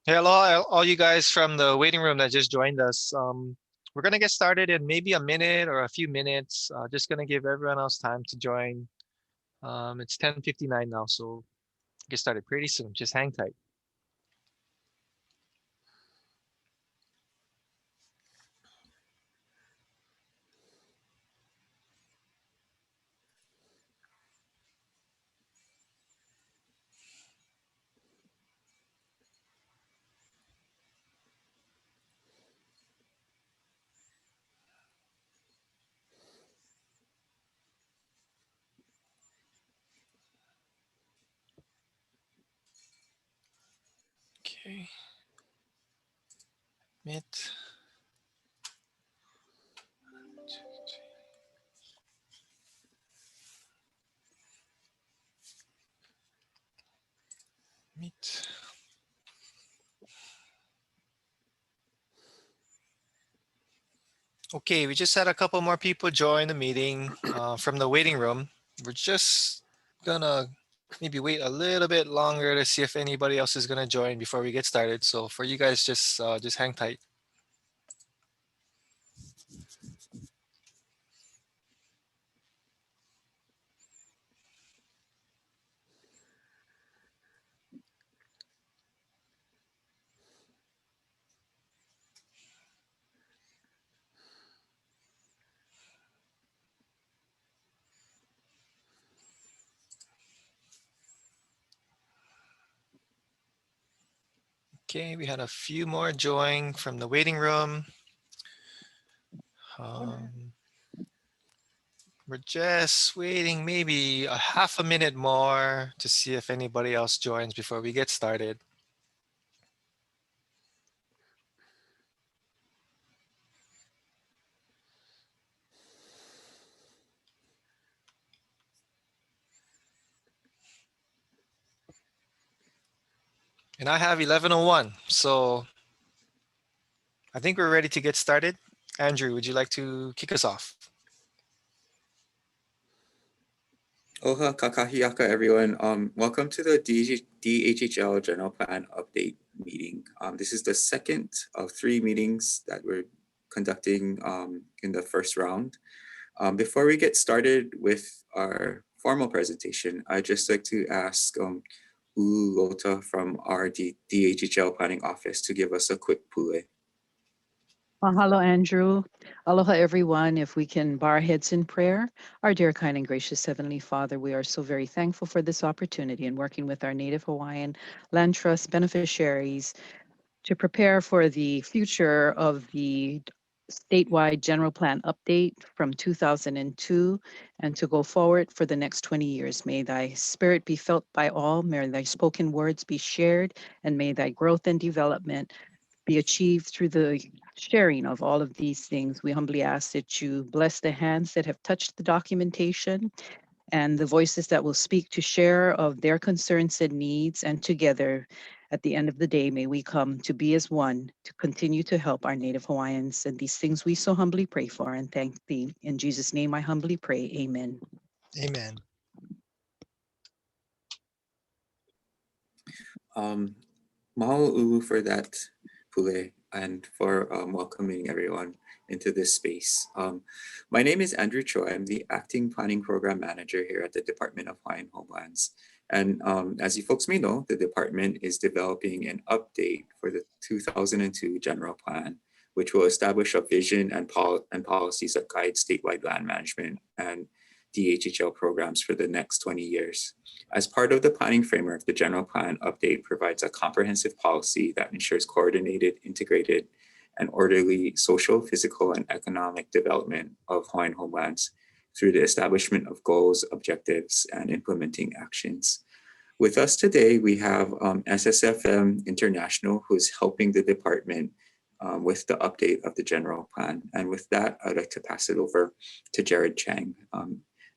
Hey, hello, all you guys from the waiting room that just joined us. We're gonna get started in maybe a minute or a few minutes. Just gonna give everyone else time to join. It's 10:59 now, so get started pretty soon. Just hang tight. Okay, meet, meet. Okay, we just had a couple more people join the meeting from the waiting room. We're just gonna maybe wait a little bit longer to see if anybody else is gonna join before we get started. So for you guys, just hang tight. Okay, we had a few more join from the waiting room. Um, we're just waiting maybe a half a minute more to see if anybody else joins before we get started. And I have 11:01, so I think we're ready to get started. Andrew, would you like to kick us off? Oha kakahiaka everyone. Welcome to the DHHL General Plan Update meeting. This is the second of three meetings that we're conducting in the first round. Before we get started with our formal presentation, I'd just like to ask Ulu Lota from our DHHL Planning Office to give us a quick pule. Mahalo, Andrew. Aloha, everyone. If we can bow our heads in prayer. Our dear, kind, and gracious Heavenly Father, we are so very thankful for this opportunity in working with our Native Hawaiian Land Trust beneficiaries to prepare for the future of the statewide general plan update from 2002 and to go forward for the next 20 years. May thy spirit be felt by all, may thy spoken words be shared, and may thy growth and development be achieved through the sharing of all of these things. We humbly ask that you bless the hands that have touched the documentation and the voices that will speak to share of their concerns and needs. And together, at the end of the day, may we come to be as one to continue to help our Native Hawaiians. And these things we so humbly pray for and thank thee. In Jesus' name, I humbly pray. Amen. Amen. Mahalo Ulu for that pule and for welcoming everyone into this space. My name is Andrew Choi. I'm the Acting Planning Program Manager here at the Department of Hawaiian Homelands. And as you folks may know, the department is developing an update for the 2002 General Plan, which will establish a vision and policies that guide statewide land management and DHHL programs for the next 20 years. As part of the planning framework, the General Plan Update provides a comprehensive policy that ensures coordinated, integrated, and orderly social, physical, and economic development of Hawaiian homelands through the establishment of goals, objectives, and implementing actions. With us today, we have SSFM International, who's helping the department with the update of the general plan. And with that, I'd like to pass it over to Jared Chang,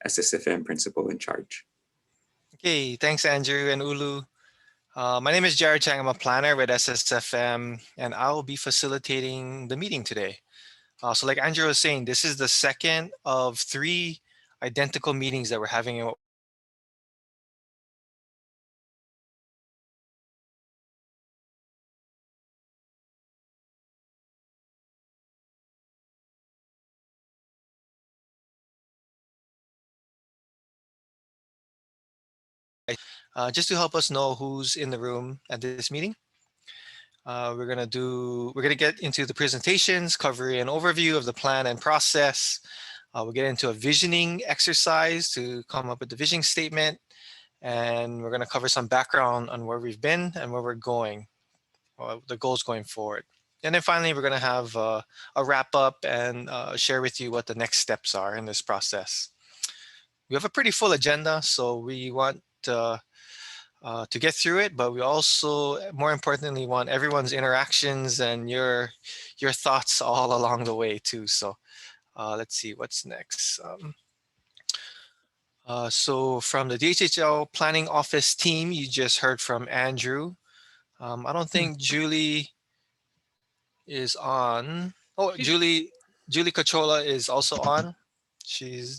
SSFM Principal in Charge. Okay, thanks, Andrew and Ulu. My name is Jared Chang. I'm a planner with SSFM, and I will be facilitating the meeting today. So like Andrew was saying, this is the second of three identical meetings that we're having in just to help us know who's in the room at this meeting. We're gonna get into the presentations, covering an overview of the plan and process. We'll get into a visioning exercise to come up with the vision statement, and we're gonna cover some background on where we've been and where we're going, the goals going forward. And then finally, we're gonna have a wrap up and share with you what the next steps are in this process. We have a pretty full agenda, so we want to get through it, but we also, more importantly, want everyone's interactions and your thoughts all along the way too. So let's see what's next. So from the DHHL Planning Office team, you just heard from Andrew. I don't think Julie is on. Oh, Julie Cachola is also on.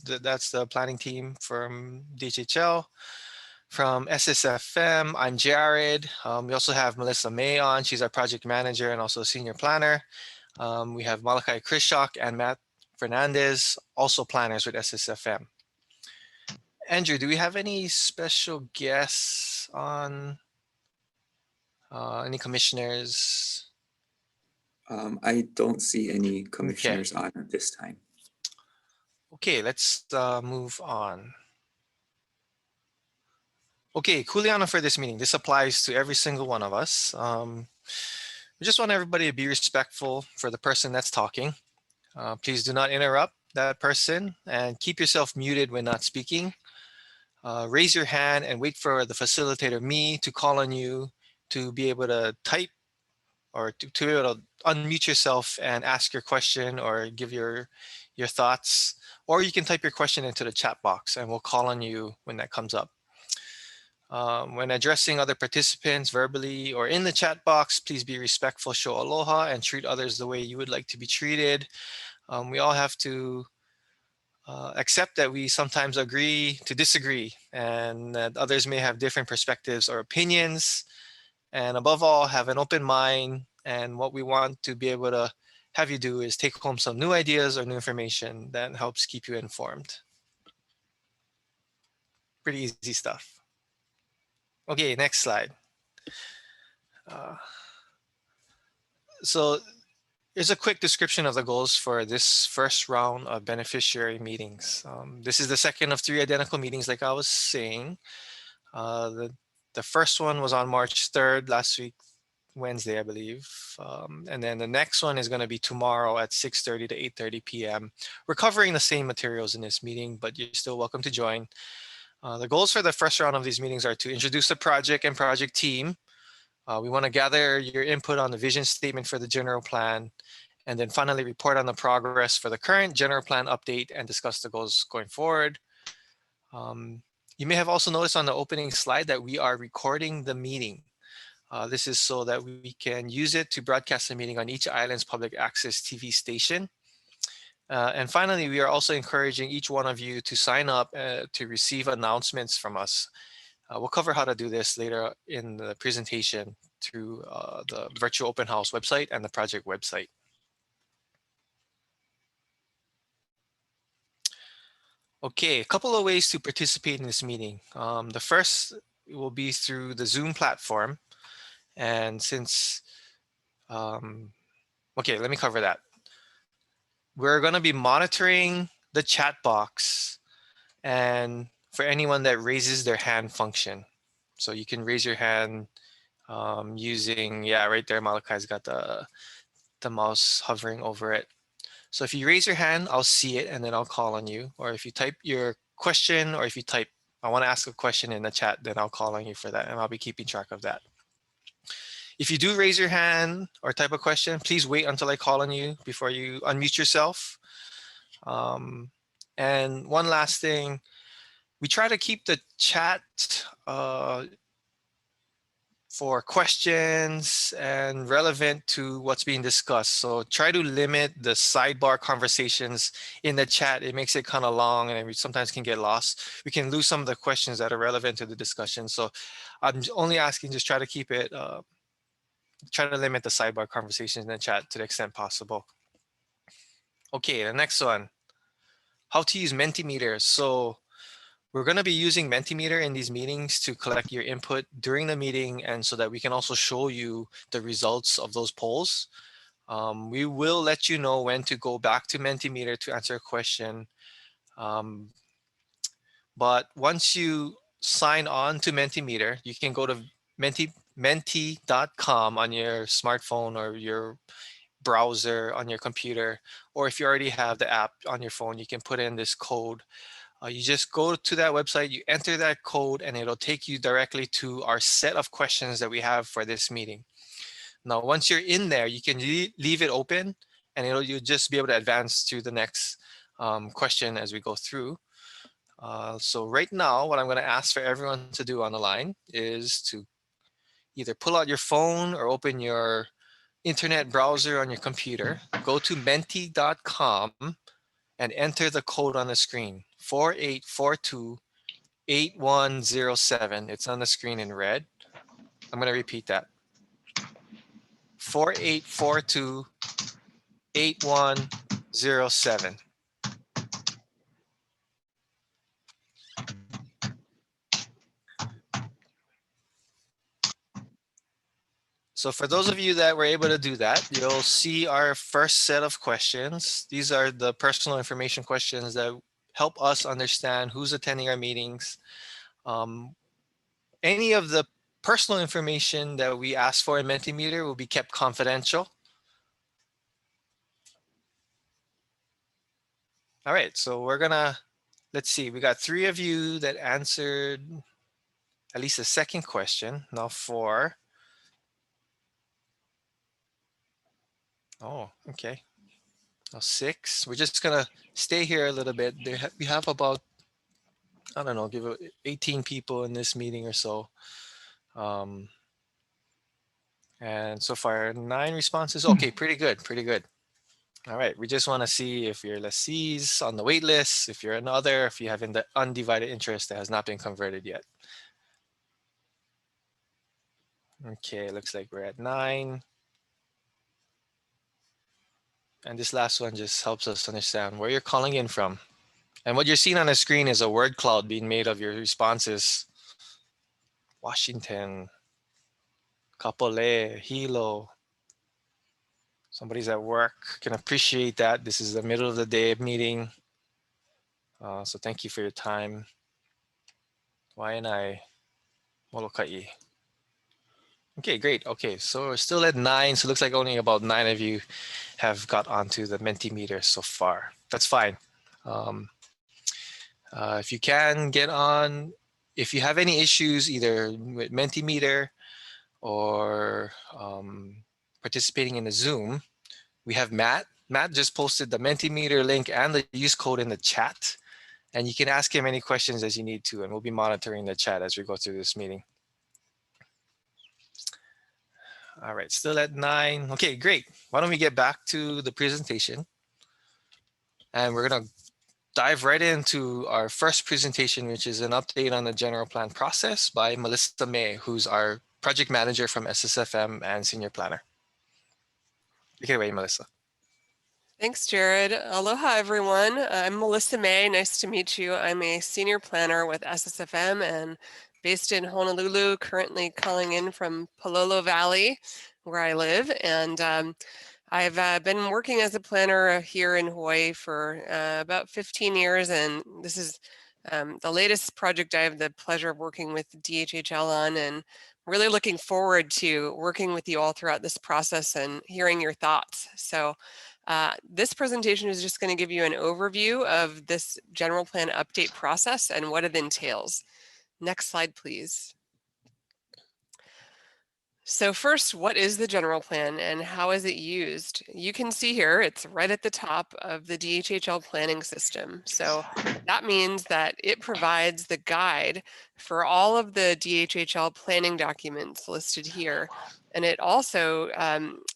That's the planning team from DHHL. From SSFM, I'm Jared. We also have Melissa May on. She's our project manager and also senior planner. We have Malachi Krishak and Matt Fernandez, also planners with SSFM. Andrew, do we have any special guests on? Any commissioners? I don't see any commissioners on at this time. Okay, let's move on. Okay, Kuleana for this meeting. This applies to every single one of us. We just want everybody to be respectful for the person that's talking. Please do not interrupt that person and keep yourself muted when not speaking. Raise your hand and wait for the facilitator, me, to call on you to be able to type or to be able to unmute yourself and ask your question or give your thoughts. Or you can type your question into the chat box and we'll call on you when that comes up. When addressing other participants verbally or in the chat box, please be respectful, show aloha, and treat others the way you would like to be treated. We all have to accept that we sometimes agree to disagree and that others may have different perspectives or opinions. And above all, have an open mind. And what we want to be able to have you do is take home some new ideas or new information that helps keep you informed. Pretty easy stuff. Okay, next slide. So here's a quick description of the goals for this first round of beneficiary meetings. This is the second of 3 identical meetings, like I was saying. The first one was on March 3rd, last week, Wednesday, I believe. And then the next one is going to be tomorrow at 6:30 to 8:30 p.m. We're covering the same materials in this meeting, but you're still welcome to join. The goals for the first round of these meetings are to introduce the project and project team. We want to gather your input on the vision statement for the general plan, and then finally report on the progress for the current general plan update and discuss the goals going forward. You may have also noticed on the opening slide that we are recording the meeting. This is so that we can use it to broadcast the meeting on each island's public access TV station. And finally, we are also encouraging each one of you to sign up to receive announcements from us. We'll cover how to do this later in the presentation through the virtual open house website and the project website. Okay, a couple of ways to participate in this meeting. The first will be through the Zoom platform. And since, okay, let me cover that. We're going to be monitoring the chat box and for anyone that raises their hand function. So you can raise your hand using, yeah, right there, Malachi's got the mouse hovering over it. So if you raise your hand, I'll see it and then I'll call on you. Or if you type your question, or if you type, I want to ask a question in the chat, then I'll call on you for that and I'll be keeping track of that. If you do raise your hand or type a question, please wait until I call on you before you unmute yourself. And one last thing, we try to keep the chat for questions and relevant to what's being discussed. So try to limit the sidebar conversations in the chat. It makes it kind of long and we sometimes can get lost. We can lose some of the questions that are relevant to the discussion. So I'm only asking, just try to keep it, try to limit the sidebar conversations in the chat to the extent possible. Okay, the next one, how to use MENTIMETER. So We're going to be using Mentimeter in these meetings to collect your input during the meeting, and so that we can also show you the results of those polls. We will let you know when to go back to Mentimeter to answer a question. But once you sign on to Mentimeter, you can go to menti.com on your smartphone or your browser on your computer, or if you already have the app on your phone, you can put in this code. You just go to that website, you enter that code, and it'll take you directly to our set of questions that we have for this meeting. Now, once you're in there, you can leave it open, and you'll just be able to advance to the next question as we go through. So right now, what I'm going to ask for everyone to do on the line is to either pull out your phone or open your internet browser on your computer, go to menti.com and enter the code on the screen, 48428107. It's on the screen in red. I'm going to repeat that. 48428107. So for those of you that were able to do that, you'll see our first set of questions. These are the personal information questions that help us understand who's attending our meetings. Any of the personal information that we ask for in Mentimeter will be kept confidential. All right, so we're gonna, let's see, we got 3 of you that answered at least the second question. Now 4. Oh, okay. Now 6. We're just gonna stay here a little bit. We have about, I don't know, give it 18 people in this meeting or so. And so far 9 responses. Okay, pretty good, pretty good. All right, we just want to see if you're lessees on the wait list, if you're another, if you have the undivided interest that has not been converted yet. Okay, looks like we're at 9. And this last one just helps us understand where you're calling in from. And what you're seeing on the screen is a word cloud being made of your responses. Washington, Kapolei, Hilo. Somebody's at work, can appreciate that. This is the middle of the day meeting. So thank you for your time. Waianae, Molokai. Okay, great. Okay, so we're still at 9. So it looks like only about 9 of you have got onto the Mentimeter so far. That's fine. If you can get on, if you have any issues either with Mentimeter or participating in the Zoom, we have Matt. Matt just posted the Mentimeter link and the use code in the chat. And you can ask him any questions as you need to, and we'll be monitoring the chat as we go through this meeting. All right, still at 9. Okay, great. Why don't we get back to the presentation? And we're gonna dive right into our first presentation, which is an update on the general plan process by Melissa May, who's our project manager from SSFM and senior planner. Take it away, Melissa. Thanks, Jared. Aloha, everyone. I'm Melissa May. Nice to meet you. I'm a senior planner with SSFM and based in Honolulu, currently calling in from Palolo Valley, where I live. And I've been working as a planner here in Hawaii for about 15 years. And this is the latest project I have the pleasure of working with DHHL on, and really looking forward to working with you all throughout this process and hearing your thoughts. So this presentation is just going to give you an overview of this general plan update process and what it entails. Next slide, please. So first, what is the general plan and how is it used? You can see here, it's right at the top of the DHHL planning system. So that means that it provides the guide for all of the DHHL planning documents listed here. And it also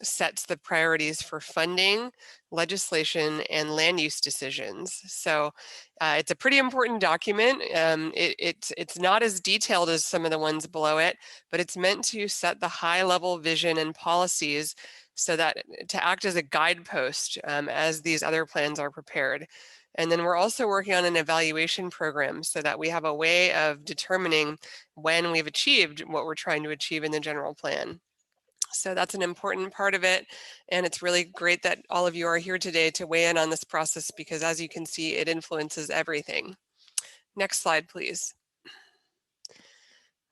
sets the priorities for funding, legislation, and land use decisions. So it's a pretty important document. It's not as detailed as some of the ones below it, but it's meant to set the high level vision and policies so that to act as a guidepost as these other plans are prepared. And then we're also working on an evaluation program so that we have a way of determining when we've achieved what we're trying to achieve in the general plan. So that's an important part of it. And it's really great that all of you are here today to weigh in on this process, because as you can see, it influences everything. Next slide, please.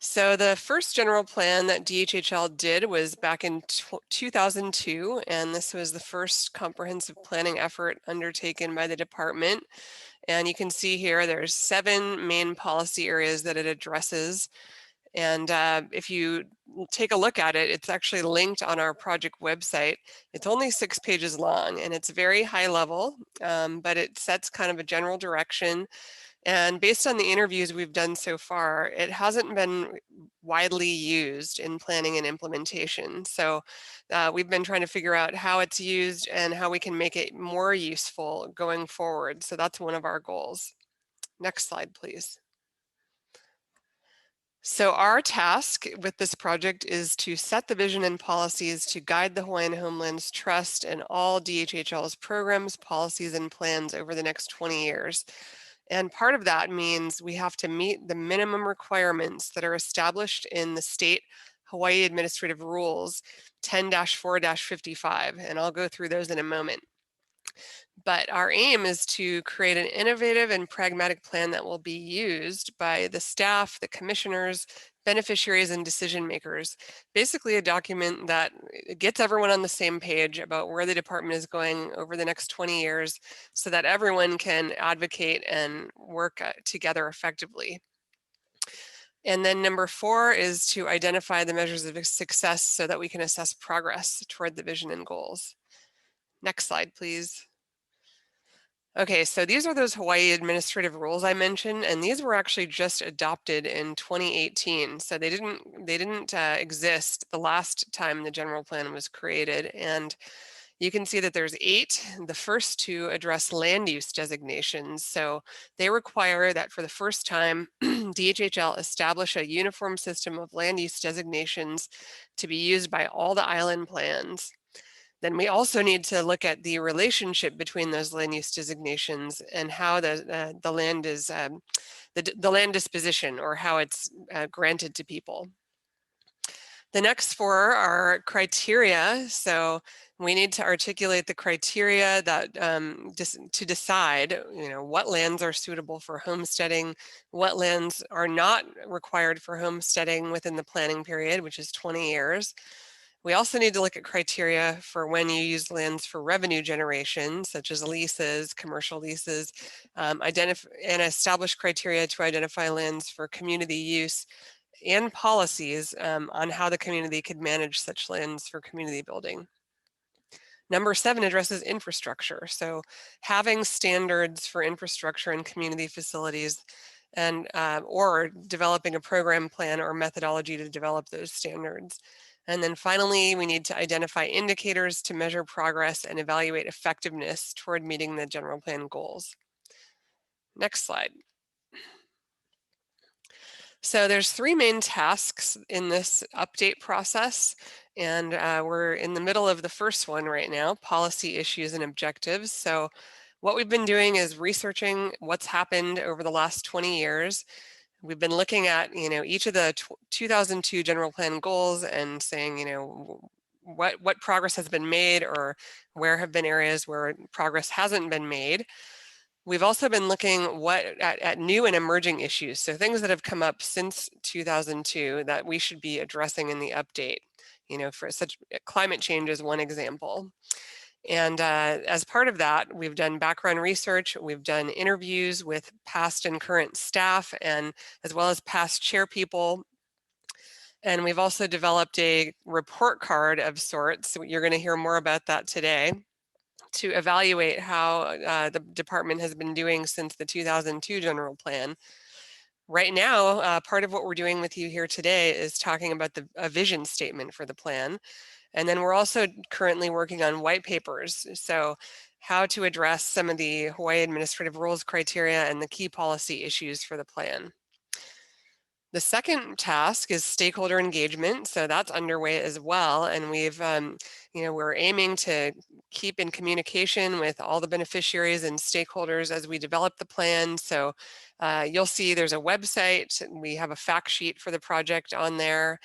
So the first general plan that DHHL did was back in 2002, and this was the first comprehensive planning effort undertaken by the department. And you can see here there's 7 main policy areas that it addresses. And if you take a look at it, it's actually linked on our project website. It's only 6 pages long, and it's very high level, but it sets kind of a general direction. And based on the interviews we've done so far, it hasn't been widely used in planning and implementation. So we've been trying to figure out how it's used and how we can make it more useful going forward. So that's one of our goals. Next slide, please. So our task with this project is to set the vision and policies to guide the Hawaiian Homelands Trust and all DHHL's programs, policies, and plans over the next 20 years. And part of that means we have to meet the minimum requirements that are established in the state Hawaii Administrative Rules 10-4-55, and I'll go through those in a moment. But our aim is to create an innovative and pragmatic plan that will be used by the staff, the commissioners, beneficiaries, and decision makers. Basically a document that gets everyone on the same page about where the department is going over the next 20 years so that everyone can advocate and work together effectively. And then number 4 is to identify the measures of success so that we can assess progress toward the vision and goals. Next slide, please. Okay, so these are those Hawaii administrative rules I mentioned, and these were actually just adopted in 2018. So they didn't exist the last time the general plan was created. And you can see that there's 8. The first 2 address land use designations. So they require that for the first time, DHHL establish a uniform system of land use designations to be used by all the island plans. Then we also need to look at the relationship between those land use designations and how the land is, the land disposition, or how it's granted to people. The next 4 are criteria. So we need to articulate the criteria that to decide, what lands are suitable for homesteading, what lands are not required for homesteading within the planning period, which is 20 years. We also need to look at criteria for when you use lands for revenue generation, such as leases, commercial leases, and establish criteria to identify lands for community use and policies on how the community could manage such lands for community building. Number 7 addresses infrastructure. So having standards for infrastructure and community facilities, and or developing a program plan or methodology to develop those standards. And then finally, we need to identify indicators to measure progress and evaluate effectiveness toward meeting the general plan goals. Next slide. So there's 3 main tasks in this update process, and we're in the middle of the first one right now, policy issues and objectives. So what we've been doing is researching what's happened over the last 20 years. We've been looking at, each of the 2002 general plan goals and saying, what progress has been made, or where have been areas where progress hasn't been made. We've also been looking at new and emerging issues, so things that have come up since 2002 that we should be addressing in the update. For such climate change is one example. And as part of that, we've done background research, we've done interviews with past and current staff, and as well as past chair people. And we've also developed a report card of sorts. So you're going to hear more about that today, to evaluate how the department has been doing since the 2002 general plan. Right now, part of what we're doing with you here today is talking about a vision statement for the plan. And then we're also currently working on white papers. So how to address some of the Hawaii Administrative Rules criteria and the key policy issues for the plan. The second task is stakeholder engagement. So that's underway as well. And we're aiming to keep in communication with all the beneficiaries and stakeholders as we develop the plan. So you'll see there's a website. We have a fact sheet for the project on there.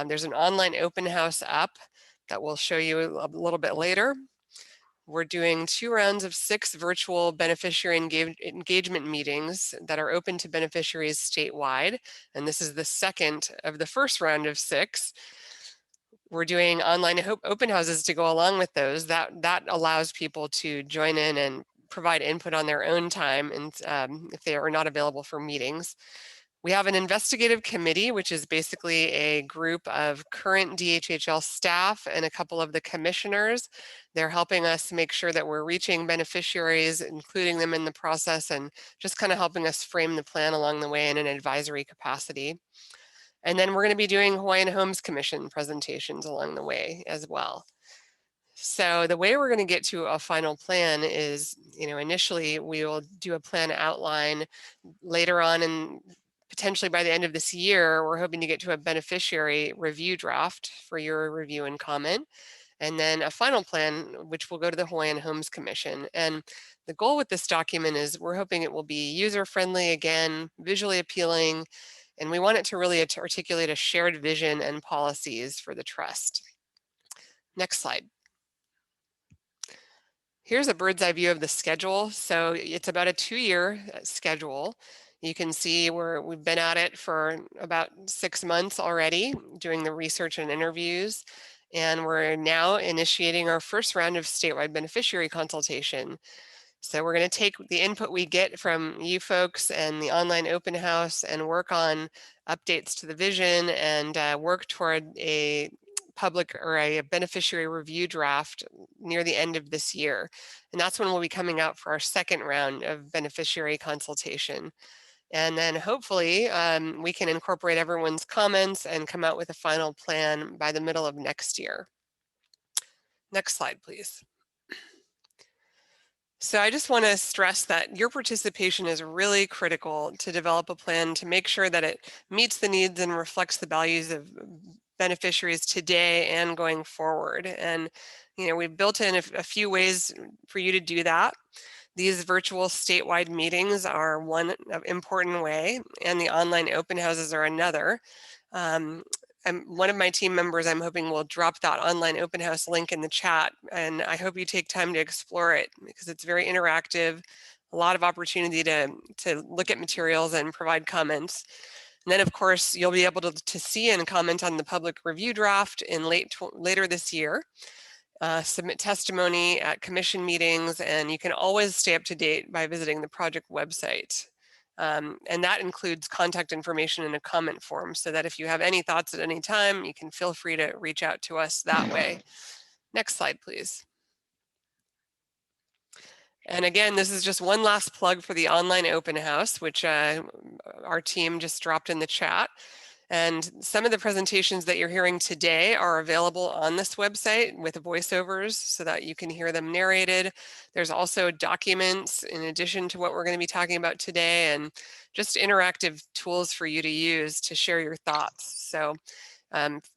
There's an online open house up that we'll show you a little bit later. We're doing 2 rounds of 6 virtual beneficiary engagement meetings that are open to beneficiaries statewide. And this is the second of the first round of 6. We're doing online open houses to go along with those. That allows people to join in and provide input on their own time, and if they are not available for meetings. We have an investigative committee, which is basically a group of current DHHL staff and a couple of the commissioners. They're helping us make sure that we're reaching beneficiaries, including them in the process, and just kind of helping us frame the plan along the way in an advisory capacity. And then we're going to be doing Hawaiian Homes Commission presentations along the way as well. So the way we're going to get to a final plan is, initially we will do a plan outline. Later on, and potentially by the end of this year, we're hoping to get to a beneficiary review draft for your review and comment, and then a final plan, which will go to the Hawaiian Homes Commission. And the goal with this document is we're hoping it will be user-friendly, again, visually appealing, and we want it to really articulate a shared vision and policies for the trust. Next slide. Here's a bird's eye view of the schedule. So it's about a 2-year schedule. You can see we've been at it for about 6 months already, doing the research and interviews. And we're now initiating our first round of statewide beneficiary consultation. So we're going to take the input we get from you folks and the online open house and work on updates to the vision and work toward a public or a beneficiary review draft near the end of this year. And that's when we'll be coming out for our second round of beneficiary consultation. And then hopefully we can incorporate everyone's comments and come out with a final plan by the middle of next year. Next slide, please. So I just want to stress that your participation is really critical to develop a plan to make sure that it meets the needs and reflects the values of beneficiaries today and going forward. And, we've built in a few ways for you to do that. These virtual statewide meetings are one important way, and the online open houses are another. One of my team members, I'm hoping, will drop that online open house link in the chat, and I hope you take time to explore it because it's very interactive, a lot of opportunity to look at materials and provide comments. And then, of course, you'll be able to see and comment on the public review draft in later this year. Submit testimony at commission meetings, and you can always stay up to date by visiting the project website. And that includes contact information in a comment form, so that if you have any thoughts at any time, you can feel free to reach out to us that way. Next slide, please. And again, this is just one last plug for the online open house, which our team just dropped in the chat. And some of the presentations that you're hearing today are available on this website with voiceovers so that you can hear them narrated. There's also documents in addition to what we're going to be talking about today, and just interactive tools for you to use to share your thoughts. So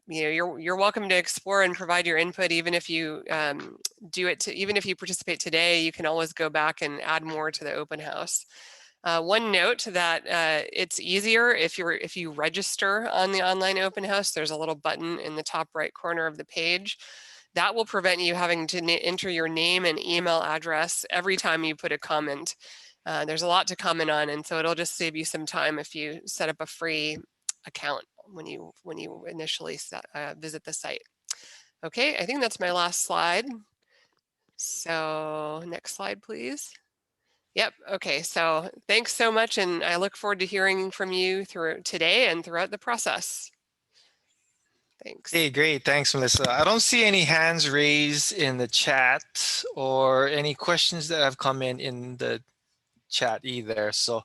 you're welcome to explore and provide your input. Even if you even if you participate today, you can always go back and add more to the open house. One note that it's easier if you register on the online open house. There's a little button in the top right corner of the page. That will prevent you having to enter your name and email address every time you put a comment. There's a lot to comment on, and so it'll just save you some time if you set up a free account when you initially visit the site. Okay, I think that's my last slide. So next slide, please. Yep. Okay. So thanks so much. And I look forward to hearing from you through today and throughout the process. Thanks. Hey, great. Thanks, Melissa. I don't see any hands raised in the chat or any questions that have come in the chat either. So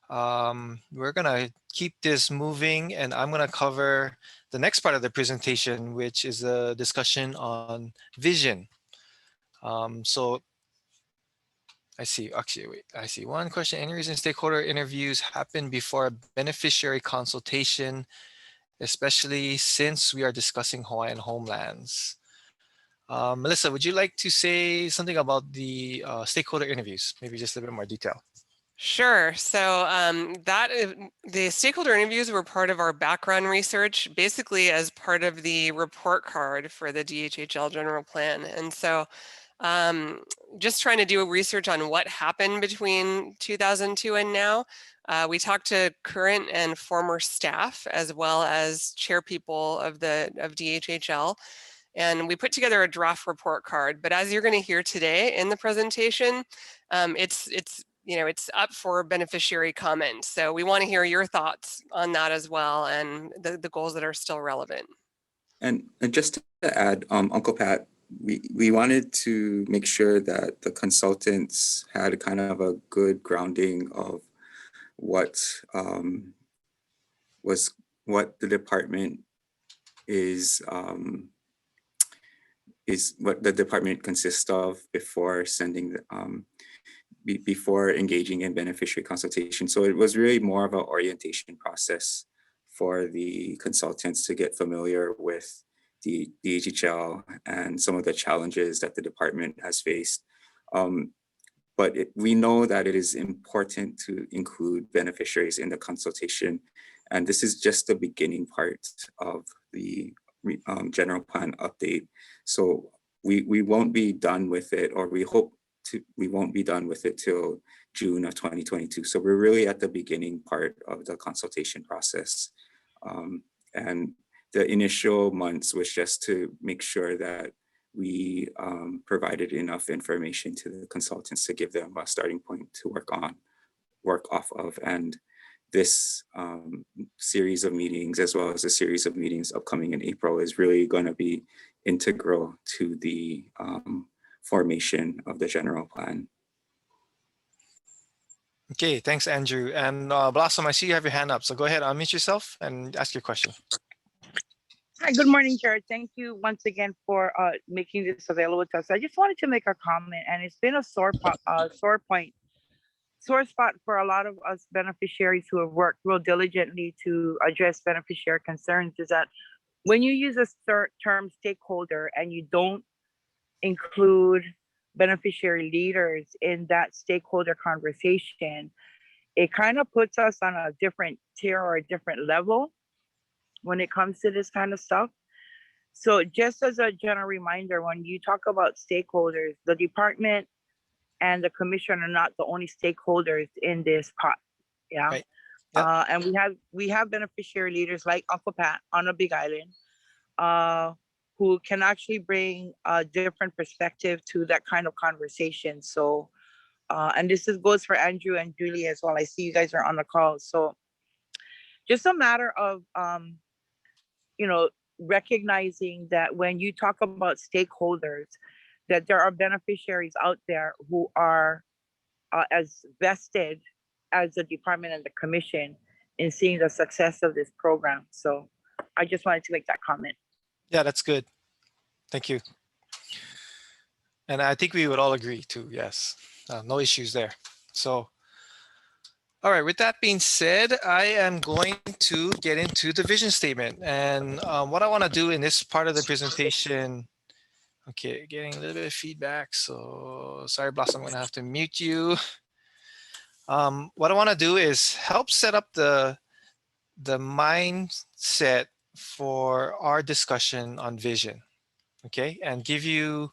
we're going to keep this moving, and I'm going to cover the next part of the presentation, which is a discussion on vision. So I see. Actually, wait. I see. One question: any reason stakeholder interviews happen before a beneficiary consultation, especially since we are discussing Hawaiian homelands? Melissa, would you like to say something about the stakeholder interviews? Maybe just a little bit more detail. Sure. So the stakeholder interviews were part of our background research, basically as part of the report card for the DHHL general plan. And so just trying to do research on what happened between 2002 and now. We talked to current and former staff as well as chairpeople of DHHL. And we put together a draft report card. But as you're going to hear today in the presentation, it's up for beneficiary comments. So we want to hear your thoughts on that as well, and the goals that are still relevant. And just to add, Uncle Pat, we wanted to make sure that the consultants had kind of a good grounding of what the department is what the department consists of before sending before engaging in beneficiary consultation. So it was really more of an orientation process for the consultants to get familiar with the DHHL and some of the challenges that the department has faced. But we know that it is important to include beneficiaries in the consultation. And this is just the beginning part of the general plan update. So we won't be done with it, or we hope we won't be done with it till June of 2022. So we're really at the beginning part of the consultation process. And the initial months was just to make sure that we provided enough information to the consultants to give them a starting point to work off of. And this series of meetings, as well as a series of meetings upcoming in April, is really going to be integral to the formation of the general plan. Okay, thanks, Andrew. And Blossom, I see you have your hand up. So go ahead, unmute yourself and ask your question. Hi, good morning, Jared. Thank you once again for making this available to us. I just wanted to make a comment, and it's been a sore spot for a lot of us beneficiaries who have worked real diligently to address beneficiary concerns, is that when you use a term stakeholder and you don't include beneficiary leaders in that stakeholder conversation, it kind of puts us on a different tier or a different level when it comes to this kind of stuff. So just as a general reminder, when you talk about stakeholders, the department and the commission are not the only stakeholders in this pot. Yeah. Right. Yep. And we have beneficiary leaders like Uncle Pat on the Big Island, who can actually bring a different perspective to that kind of conversation. So, and this goes for Andrew and Julie as well. I see you guys are on the call. So just a matter of, recognizing that when you talk about stakeholders, that there are beneficiaries out there who are as vested as the department and the commission in seeing the success of this program. So I just wanted to make that comment. Yeah, that's good. Thank you. And I think we would all agree too. Yes, no issues there. So, all right, with that being said, I am going to get into the vision statement. And what I want to do in this part of the presentation, okay, getting a little bit of feedback. So sorry, Blossom, I'm going to have to mute you. What I want to do is help set up the mindset for our discussion on vision, okay, and give you,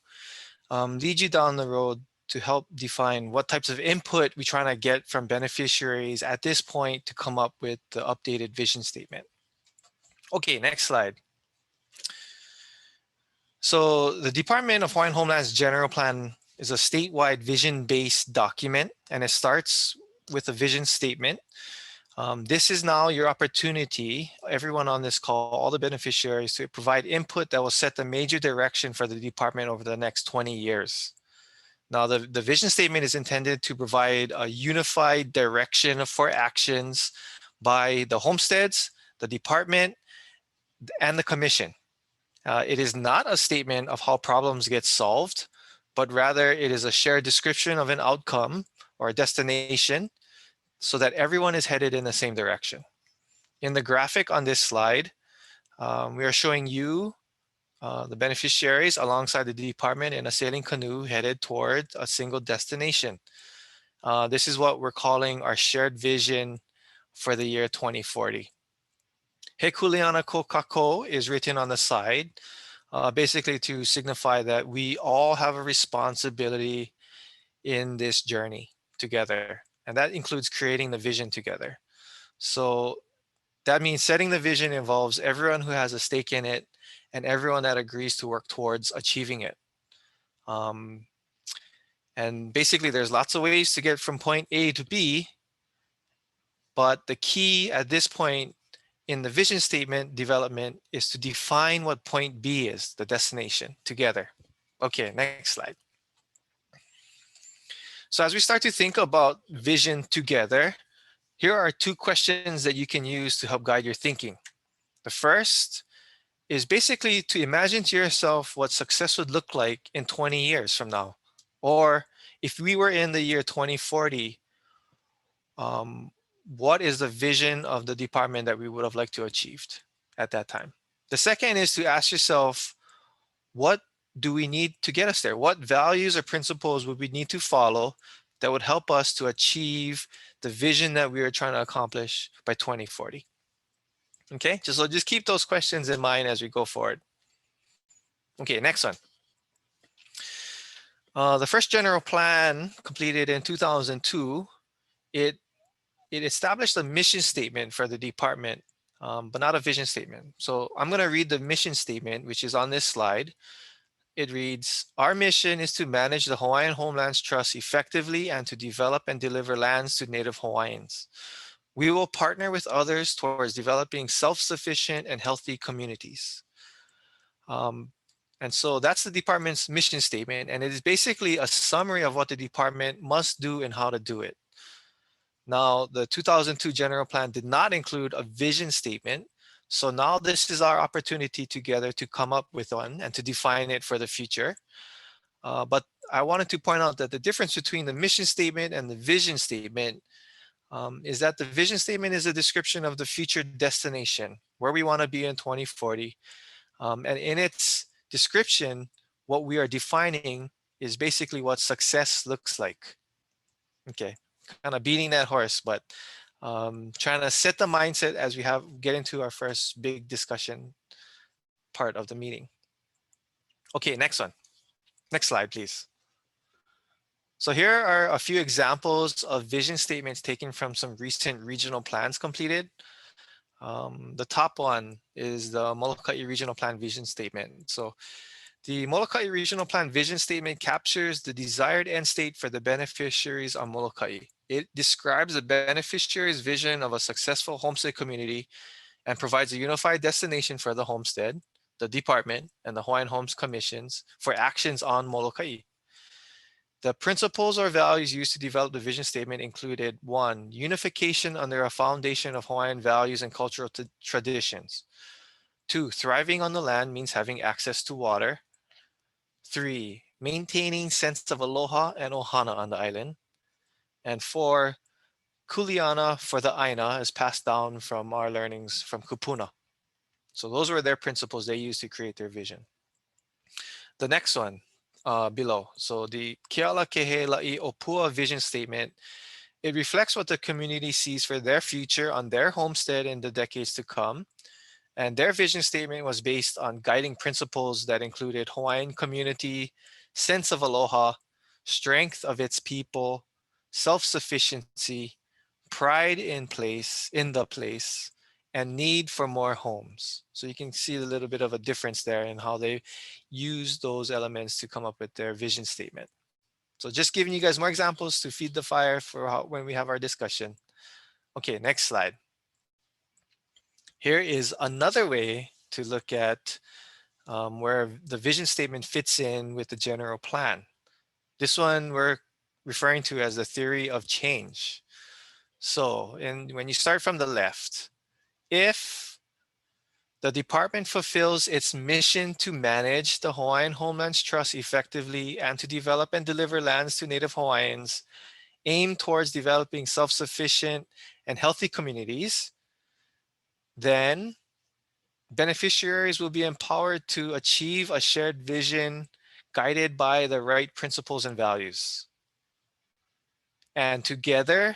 lead you down the road to help define what types of input we're trying to get from beneficiaries at this point to come up with the updated vision statement. Okay, next slide. So the Department of Hawaiian Homeland's General Plan is a statewide vision-based document, and it starts with a vision statement. This is now your opportunity, everyone on this call, all the beneficiaries, to provide input that will set the major direction for the department over the next 20 years. Now, the vision statement is intended to provide a unified direction for actions by the homesteads, the department, and the commission. It is not a statement of how problems get solved, but rather it is a shared description of an outcome or a destination so that everyone is headed in the same direction. In the graphic on this slide, we are showing you the beneficiaries alongside the department in a sailing canoe headed toward a single destination. This is what we're calling our shared vision for the year 2040. He kuleana ko kako is written on the side, basically to signify that we all have a responsibility in this journey together. And that includes creating the vision together. So that means setting the vision involves everyone who has a stake in it and everyone that agrees to work towards achieving it. And basically there's lots of ways to get from point A to B, but the key at this point in the vision statement development is to define what point B is, the destination, together. Okay, next slide. So as we start to think about vision together, here are two questions that you can use to help guide your thinking. The first is basically to imagine to yourself what success would look like in 20 years from now. Or if we were in the year 2040, what is the vision of the department that we would have liked to achieve at that time? The second is to ask yourself, what do we need to get us there? What values or principles would we need to follow that would help us to achieve the vision that we are trying to accomplish by 2040? Okay, so just keep those questions in mind as we go forward. Okay, next one. The first general plan completed in 2002, it established a mission statement for the department, but not a vision statement. So I'm going to read the mission statement, which is on this slide. It reads, our mission is to manage the Hawaiian Homelands Trust effectively and to develop and deliver lands to Native Hawaiians. We will partner with others towards developing self-sufficient and healthy communities. And so that's the department's mission statement, and it is basically a summary of what the department must do and how to do it. Now, the 2002 general plan did not include a vision statement. So now this is our opportunity together to come up with one and to define it for the future. But I wanted to point out that the difference between the mission statement and the vision statement is that the vision statement is a description of the future destination, where we want to be in 2040. And in its description, what we are defining is basically what success looks like. Okay, kind of beating that horse, but trying to set the mindset as we get into our first big discussion part of the meeting. Okay, next one. Next slide, please. So here are a few examples of vision statements taken from some recent regional plans completed. The top one is the Molokai Regional Plan Vision Statement. So the Molokai Regional Plan Vision Statement captures the desired end state for the beneficiaries on Molokai. It describes the beneficiary's vision of a successful homestead community and provides a unified destination for the homestead, the department, and the Hawaiian Homes Commissions for actions on Molokai. The principles or values used to develop the vision statement included 1, unification under a foundation of Hawaiian values and cultural traditions. 2, thriving on the land means having access to water. 3, maintaining sense of aloha and ohana on the island. And 4, kuleana for the aina is passed down from our learnings from kupuna. So those were their principles they used to create their vision. The next one below. So the Keala Kehe La'i Opua vision statement, it reflects what the community sees for their future on their homestead in the decades to come. And their vision statement was based on guiding principles that included Hawaiian community, sense of aloha, strength of its people, self-sufficiency, pride in the place, and need for more homes. So you can see a little bit of a difference there in how they use those elements to come up with their vision statement. So just giving you guys more examples to feed the fire for when we have our discussion. Okay, next slide. Here is another way to look at where the vision statement fits in with the general plan. This one we're referring to as the theory of change. So when you start from the left, if The department fulfills its mission to manage the Hawaiian Homelands Trust effectively and to develop and deliver lands to Native Hawaiians, aimed towards developing self-sufficient and healthy communities. Then beneficiaries will be empowered to achieve a shared vision guided by the right principles and values. And together,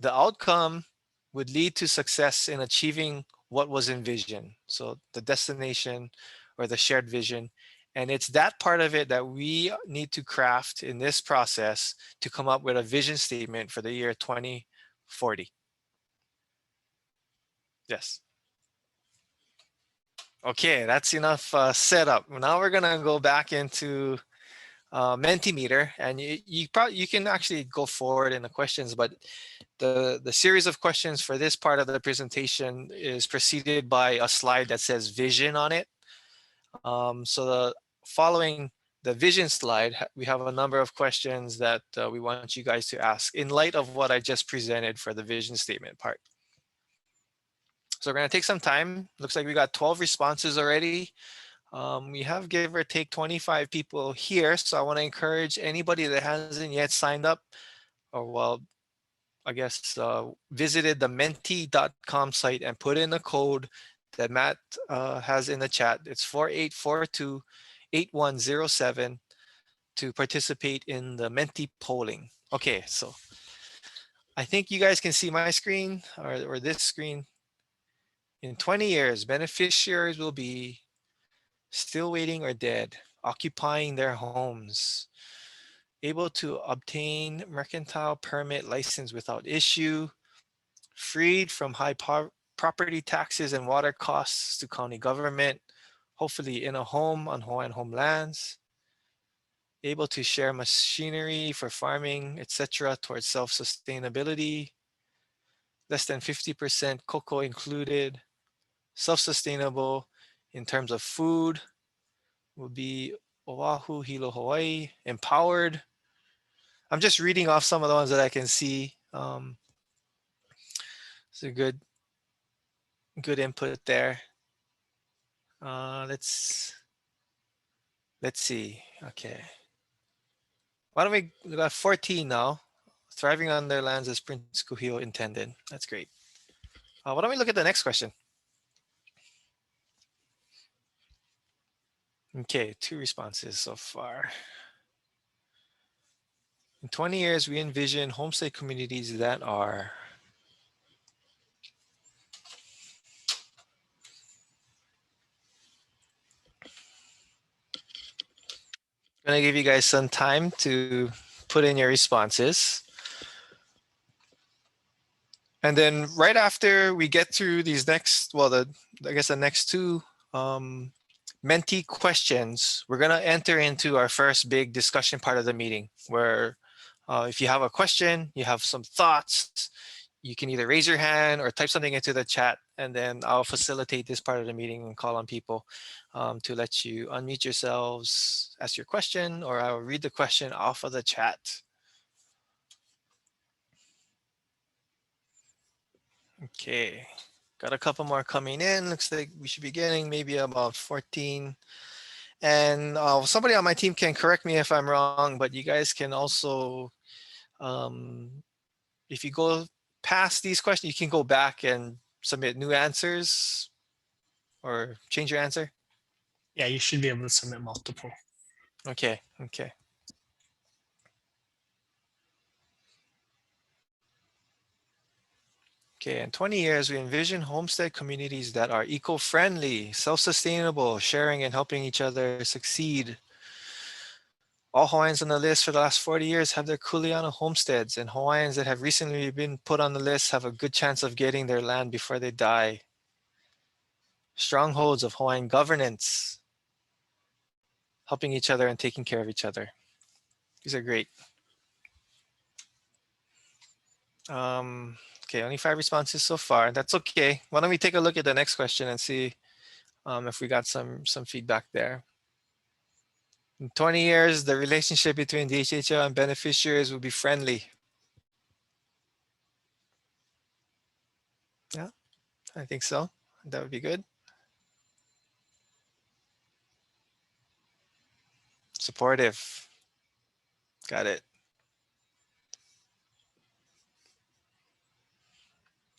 the outcome would lead to success in achieving what was envisioned. So the destination or the shared vision. And it's that part of it that we need to craft in this process to come up with a vision statement for the year 2040. Yes. Okay, that's enough setup. Now we're gonna go back into Mentimeter, and you can actually go forward in the questions, but the series of questions for this part of the presentation is preceded by a slide that says vision on it. So following the vision slide, we have a number of questions that we want you guys to ask in light of what I just presented for the vision statement part. So we're going to take some time. Looks like we got 12 responses already. We have give or take 25 people here. So I want to encourage anybody that hasn't yet signed up, or well, I guess visited the menti.com site and put in a code that Matt has in the chat. It's 4842-8107 to participate in the Menti polling. Okay, so I think you guys can see my screen or this screen. In 20 years, beneficiaries will be still waiting or dead, occupying their homes, able to obtain mercantile permit license without issue, freed from high property taxes and water costs to county government, hopefully in a home on Hawaiian homelands, able to share machinery for farming, etc. towards self-sustainability, less than 50% cocoa included, self-sustainable in terms of food, will be Oahu, Hilo, Hawaii, empowered. I'm just reading off some of the ones that I can see. It's a good input there. Let's see. Okay. Why don't we got 14 now? Thriving on their lands as Prince Kuhio intended. That's great. Why don't we look at the next question? Okay, 2 responses so far. In 20 years, we envision homestay communities that are going to give you guys some time to put in your responses. And then right after we get through these next, well, I guess the next 2 Menti questions, we're going to enter into our first big discussion part of the meeting where if you have a question, you have some thoughts, you can either raise your hand or type something into the chat, and then I'll facilitate this part of the meeting and call on people to let you unmute yourselves, ask your question, or I'll read the question off of the chat. Okay, got a couple more coming in. Looks like we should be getting maybe about 14. And somebody on my team can correct me if I'm wrong, but you guys can also, if you go past these questions, you can go back and submit new answers or change your answer. Yeah, you should be able to submit multiple. Okay, okay. Okay, in 20 years, we envision homestead communities that are eco-friendly, self-sustainable, sharing and helping each other succeed. All Hawaiians on the list for the last 40 years have their kuleana homesteads, and Hawaiians that have recently been put on the list have a good chance of getting their land before they die. Strongholds of Hawaiian governance, helping each other and taking care of each other. These are great. Okay, only 5 responses so far. That's okay. Why don't we take a look at the next question and see if we got some feedback there. In 20 years, the relationship between DHHL and beneficiaries will be friendly. Yeah, I think so. That would be good. Supportive. Got it.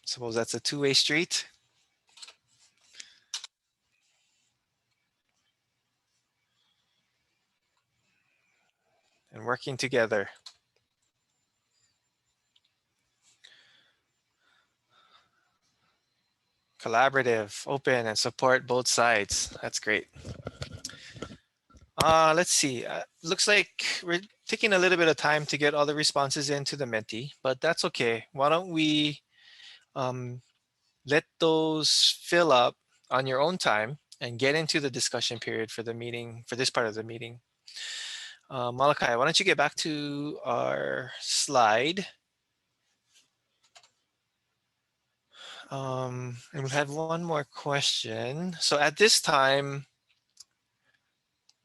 Suppose that's a two-way street. And working together. Collaborative, open, and support both sides. That's great. Let's see. Looks like we're taking a little bit of time to get all the responses into the Menti, but that's okay. Why don't we let those fill up on your own time and get into the discussion period for the meeting, for this part of the meeting. Malachi, why don't you get back to our slide? And we have one more question. So at this time,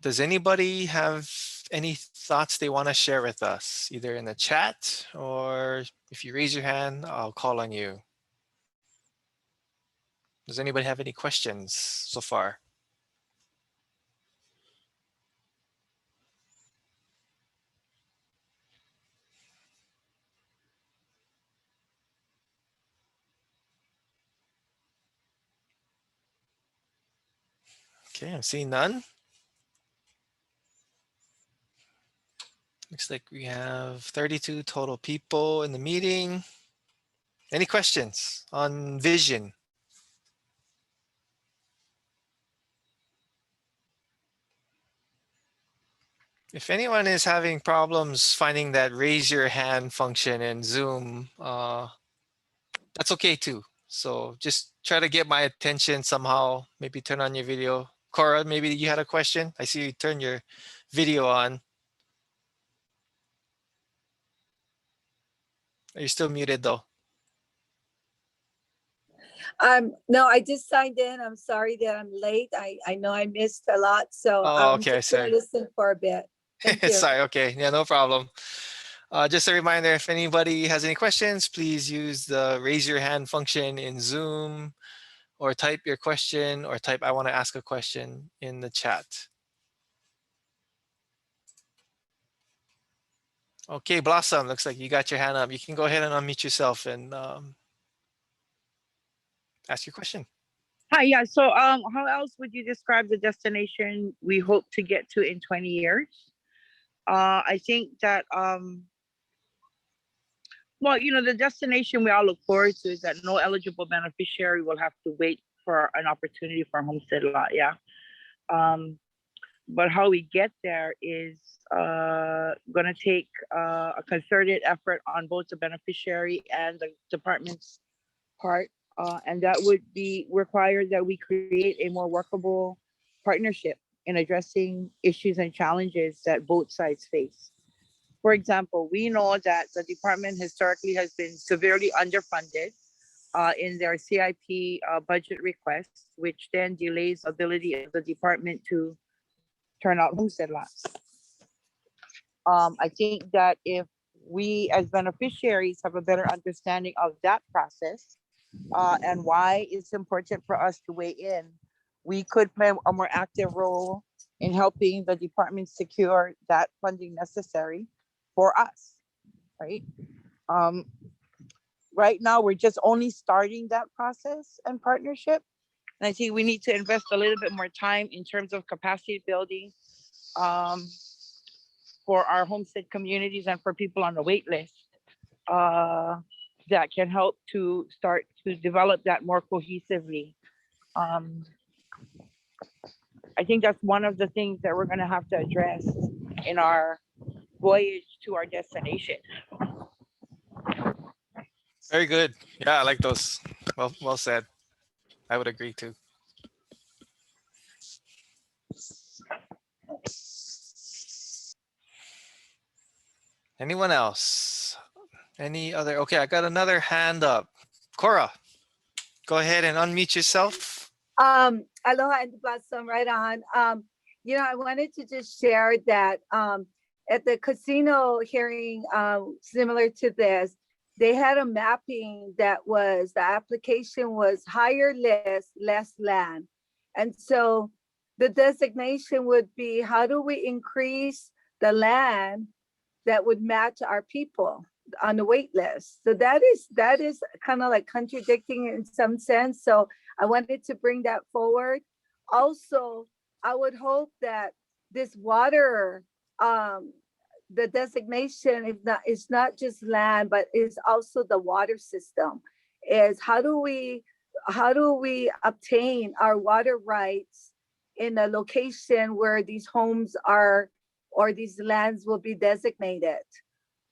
does anybody have any thoughts they want to share with us, either in the chat or if you raise your hand, I'll call on you. Does anybody have any questions so far? Okay, I'm seeing none. Looks like we have 32 total people in the meeting. Any questions on vision? If anyone is having problems finding that raise your hand function in Zoom, that's okay too. So just try to get my attention somehow, maybe turn on your video. Cora, maybe you had a question? I see you turn your video on. Are you still muted though? No, I just signed in. I'm sorry that I'm late. I know I missed a lot, so Oh, I'm okay, just gonna sorry. listen for a bit. Thank you. Sorry, okay, yeah, no problem. Just a reminder, if anybody has any questions, please use the raise your hand function in Zoom or type your question or type I want to ask a question in the chat. Okay, Blossom, looks like you got your hand up. You can go ahead and unmute yourself and ask your question. Hi, yeah. So how else would you describe the destination we hope to get to in 20 years? I think that well, you know, the destination we all look forward to is that no eligible beneficiary will have to wait for an opportunity for a homestead lot. Yeah. But how we get there is going to take a concerted effort on both the beneficiary and the department's part. And that would be required that we create a more workable partnership in addressing issues and challenges that both sides face. For example, we know that the department historically has been severely underfunded in their CIP budget requests, which then delays the ability of the department to turn out homestead lots. I think that if we as beneficiaries have a better understanding of that process and why it's important for us to weigh in, we could play a more active role in helping the department secure that funding necessary for us, right? Right now, we're just only starting that process and partnership. And I think we need to invest a little bit more time in terms of capacity building for our homestead communities and for people on the wait list that can help to start to develop that more cohesively. I think that's one of the things that we're going to have to address in our voyage to our destination. Very good. Yeah, I like those. Well said. I would agree too. Anyone else? Any other? Okay, I got another hand up. Cora, go ahead and unmute yourself. Aloha and Blossom, right on. You know, I wanted to just share that at the casino hearing, similar to this, they had a mapping that was, the application was higher list, less land. And so the designation would be, how do we increase the land that would match our people on the wait list? So that is kind of like contradicting in some sense. So I wanted to bring that forward. Also, I would hope that this water, the designation is not just land, but is also the water system. Is how do we obtain our water rights in a location where these homes are, or these lands will be designated?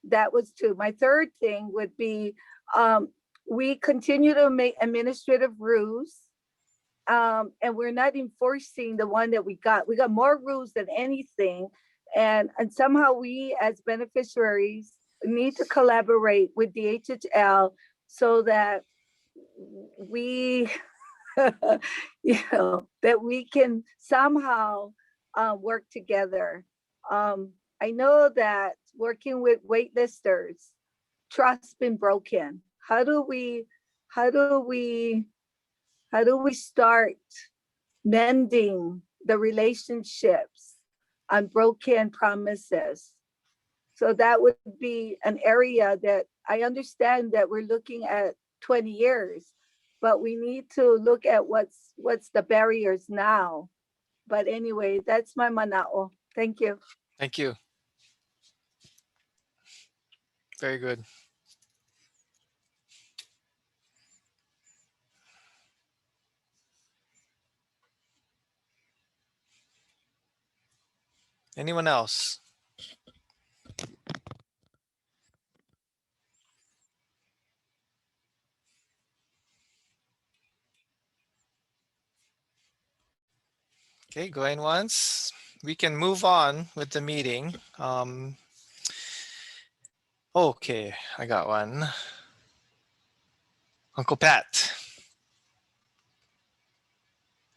That was two. My third thing would be, we continue to make administrative rules, and we're not enforcing the one that we got. We got more rules than anything. And somehow we as beneficiaries need to collaborate with DHHL so that we, that we can somehow work together. I know that working with waitlisters, trust's been broken. How do we start mending the relationships on broken promises? So that would be an area that I understand that we're looking at 20 years, but we need to look at what's the barriers now. But anyway, that's my manao. Thank you. Thank you. Very good. Anyone else? Okay, going once. We can move on with the meeting. Okay, I got one. Uncle Pat.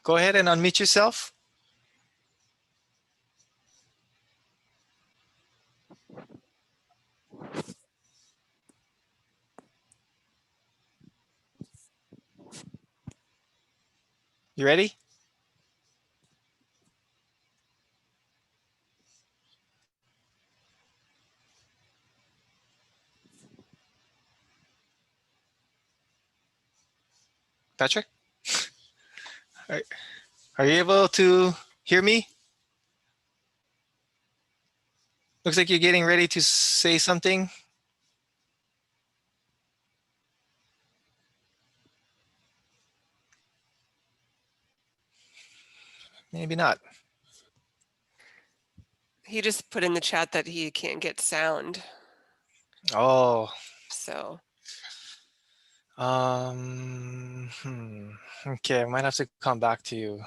Go ahead and unmute yourself. You ready? Patrick? Are you able to hear me? Looks like you're getting ready to say something. Maybe not. He just put in the chat that he can't get sound. Oh. So. Okay, I might have to come back to you.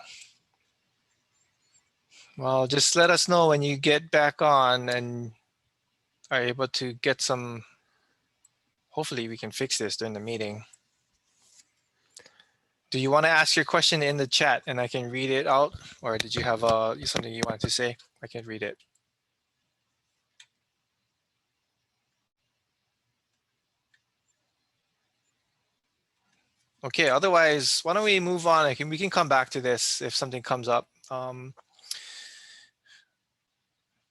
Well, just let us know when you get back on and are able to get some. Hopefully we can fix this during the meeting. Do you want to ask your question in the chat and I can read it out? Or did you have something you wanted to say? I can read it. Okay, otherwise, why don't we move on? We can come back to this if something comes up.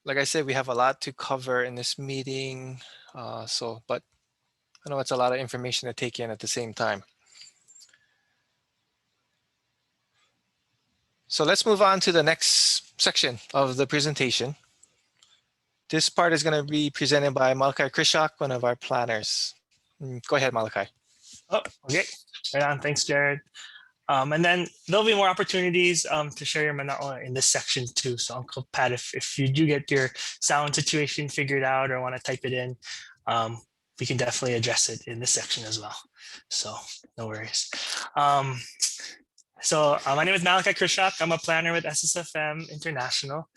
Like I said, we have a lot to cover in this meeting. But I know it's a lot of information to take in at the same time. So let's move on to the next section of the presentation. This part is going to be presented by Malachi Krishak, one of our planners. Go ahead, Malachi. Oh, okay. Right on. Thanks, Jared. And then there'll be more opportunities to share your manao in this section too. So Uncle Pat, if you do get your sound situation figured out or want to type it in, we can definitely address it in this section as well. So no worries. So my name is Malachi Krishak. I'm a planner with SSFM International.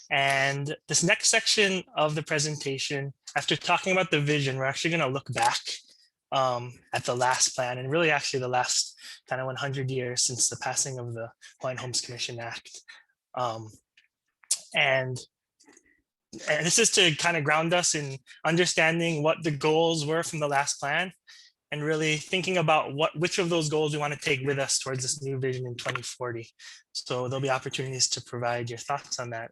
And this next section of the presentation, after talking about the vision, we're actually going to look back at the last plan and really actually the last kind of 100 years since the passing of the Hawaiian Homes Commission Act. And this is to kind of ground us in understanding what the goals were from the last plan and really thinking about which of those goals we want to take with us towards this new vision in 2040. So there'll be opportunities to provide your thoughts on that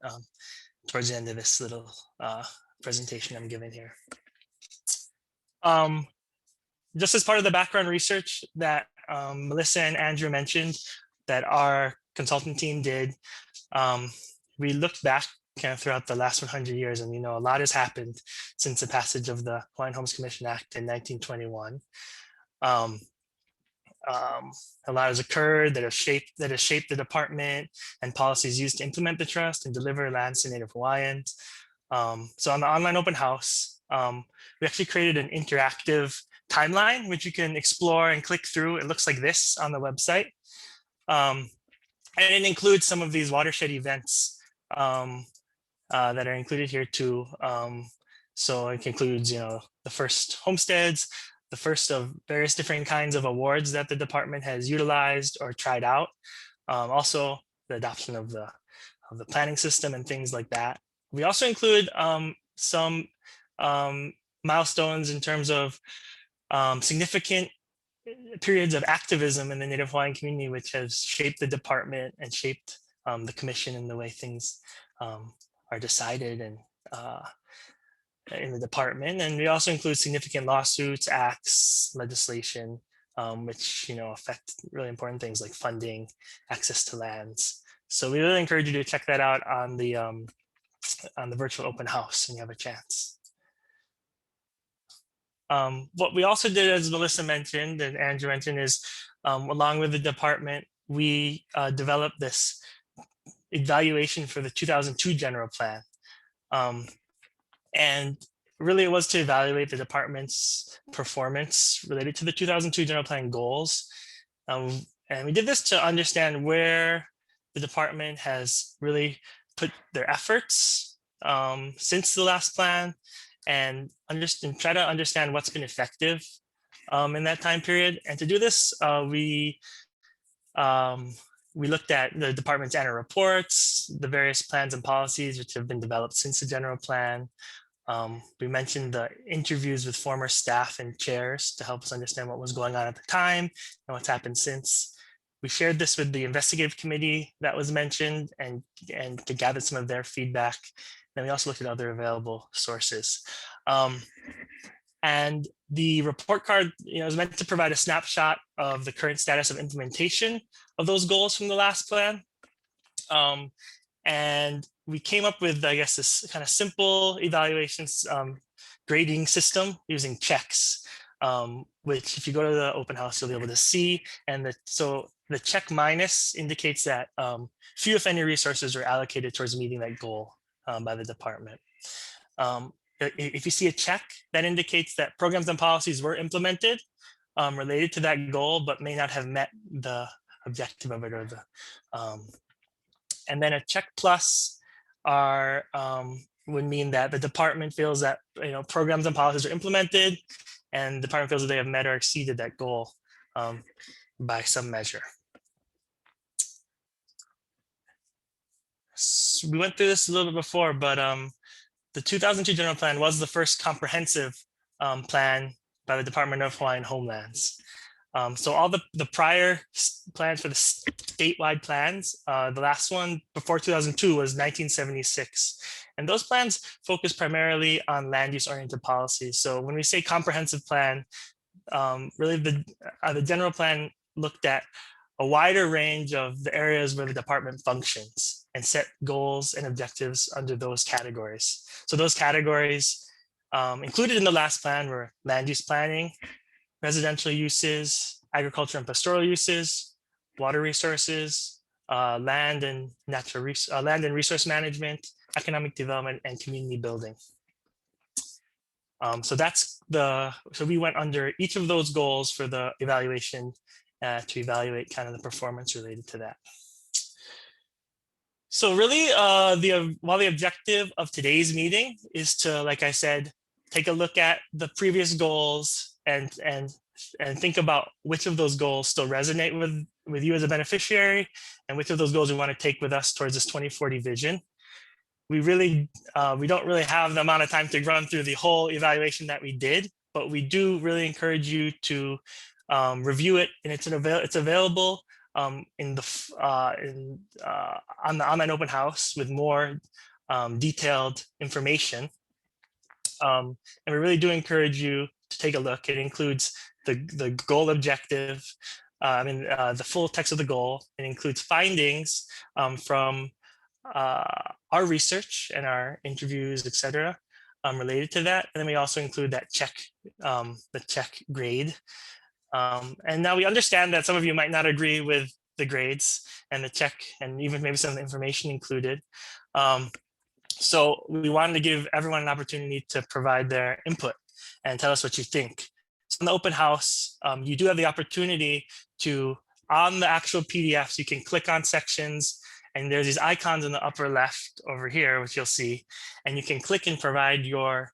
towards the end of this little presentation I'm giving here. Just as part of the background research that Melissa and Andrew mentioned that our consultant team did, we looked back kind of throughout the last 100 years, and a lot has happened since the passage of the Hawaiian Homes Commission Act in 1921. A lot has occurred that has shaped the department and policies used to implement the trust and deliver lands to Native Hawaiians. So on the online open house, we actually created an interactive timeline which you can explore and click through. It looks like this on the website, and it includes some of these watershed events that are included here too. So it includes, the first homesteads, the first of various different kinds of awards that the department has utilized or tried out. Also, the adoption of the planning system and things like that. We also include some milestones in terms of significant periods of activism in the Native Hawaiian community, which has shaped the department and shaped the commission and the way things are decided and in the department. And we also include significant lawsuits, acts, legislation, which affect really important things like funding, access to lands. So we really encourage you to check that out on the virtual open house when you have a chance. What we also did, as Melissa mentioned and Andrew mentioned, is along with the department, we developed this evaluation for the 2002 general plan. And really it was to evaluate the department's performance related to the 2002 general plan goals. And we did this to understand where the department has really put their efforts since the last plan, and try to understand what's been effective in that time period. And to do this, we looked at the department's annual reports, the various plans and policies which have been developed since the general plan. We mentioned the interviews with former staff and chairs to help us understand what was going on at the time and what's happened since. We shared this with the investigative committee that was mentioned and to gather some of their feedback. And we also looked at other available sources. And the report card is meant to provide a snapshot of the current status of implementation of those goals from the last plan. And we came up with, I guess, this kind of simple evaluations grading system using checks, which if you go to the open house, you'll be able to see. And so the check minus indicates that few, if any, resources are allocated towards meeting that goal by the department. If you see a check, that indicates that programs and policies were implemented related to that goal, but may not have met the objective of it or the and then a check plus would mean that the department feels that programs and policies are implemented, and the department feels that they have met or exceeded that goal by some measure. So we went through this a little bit before, but the 2002 general plan was the first comprehensive plan by the Department of Hawaiian Homelands. So all the prior plans for the statewide plans, the last one before 2002 was 1976. And those plans focus primarily on land use oriented policies. So when we say comprehensive plan, really the general plan looked at a wider range of the areas where the department functions and set goals and objectives under those categories. So those categories included in the last plan were land use planning, residential uses, agriculture and pastoral uses, water resources, land and resource management, economic development, and community building. So we went under each of those goals for the evaluation to evaluate kind of the performance related to that. So really, while the objective of today's meeting is to, like I said, take a look at the previous goals and think about which of those goals still resonate with you as a beneficiary, and which of those goals we want to take with us towards this 2040 vision. We don't really have the amount of time to run through the whole evaluation that we did, but we do really encourage you to review it, and it's available on the online open house with more detailed information. And we really do encourage you to take a look. It includes the goal objective, the full text of the goal. It includes findings from our research and our interviews, etc., related to that. And then we also include that check, the check grade. And now we understand that some of you might not agree with the grades and the check, and even maybe some of the information included. So we wanted to give everyone an opportunity to provide their input and tell us what you think. So in the open house, you do have the opportunity to, on the actual PDFs, you can click on sections, and there's these icons in the upper left over here, which you'll see, and you can click and provide your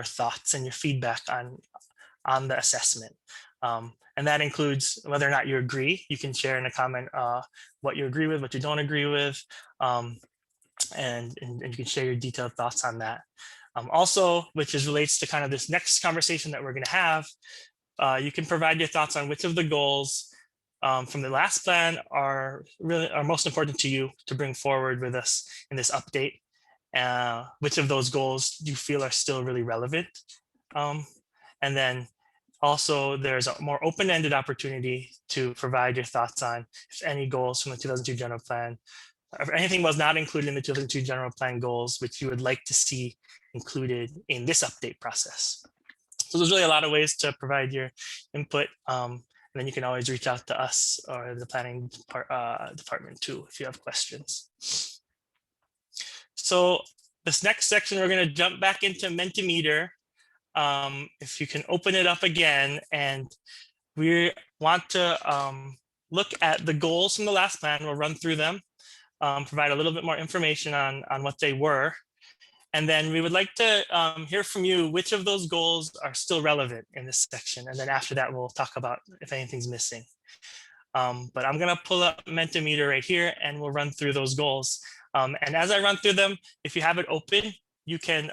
thoughts and your feedback on the assessment. And that includes whether or not you agree. You can share in a comment what you agree with, what you don't agree with, and you can share your detailed thoughts on that. Also, which relates to kind of this next conversation that we're going to have, you can provide your thoughts on which of the goals from the last plan are most important to you to bring forward with us in this update. Which of those goals do you feel are still really relevant? And then also, there's a more open-ended opportunity to provide your thoughts on if any goals from the 2002 General Plan, if anything was not included in the 2002 General Plan goals, which you would like to see included in this update process. So there's really a lot of ways to provide your input. And then you can always reach out to us or the planning department too, if you have questions. So this next section, we're going to jump back into Mentimeter. If you can open it up again, and we want to look at the goals from the last plan. We'll run through them, provide a little bit more information on what they were. And then we would like to hear from you which of those goals are still relevant in this section. And then after that, we'll talk about if anything's missing. But I'm going to pull up Mentimeter right here, and we'll run through those goals. And as I run through them, if you have it open, you can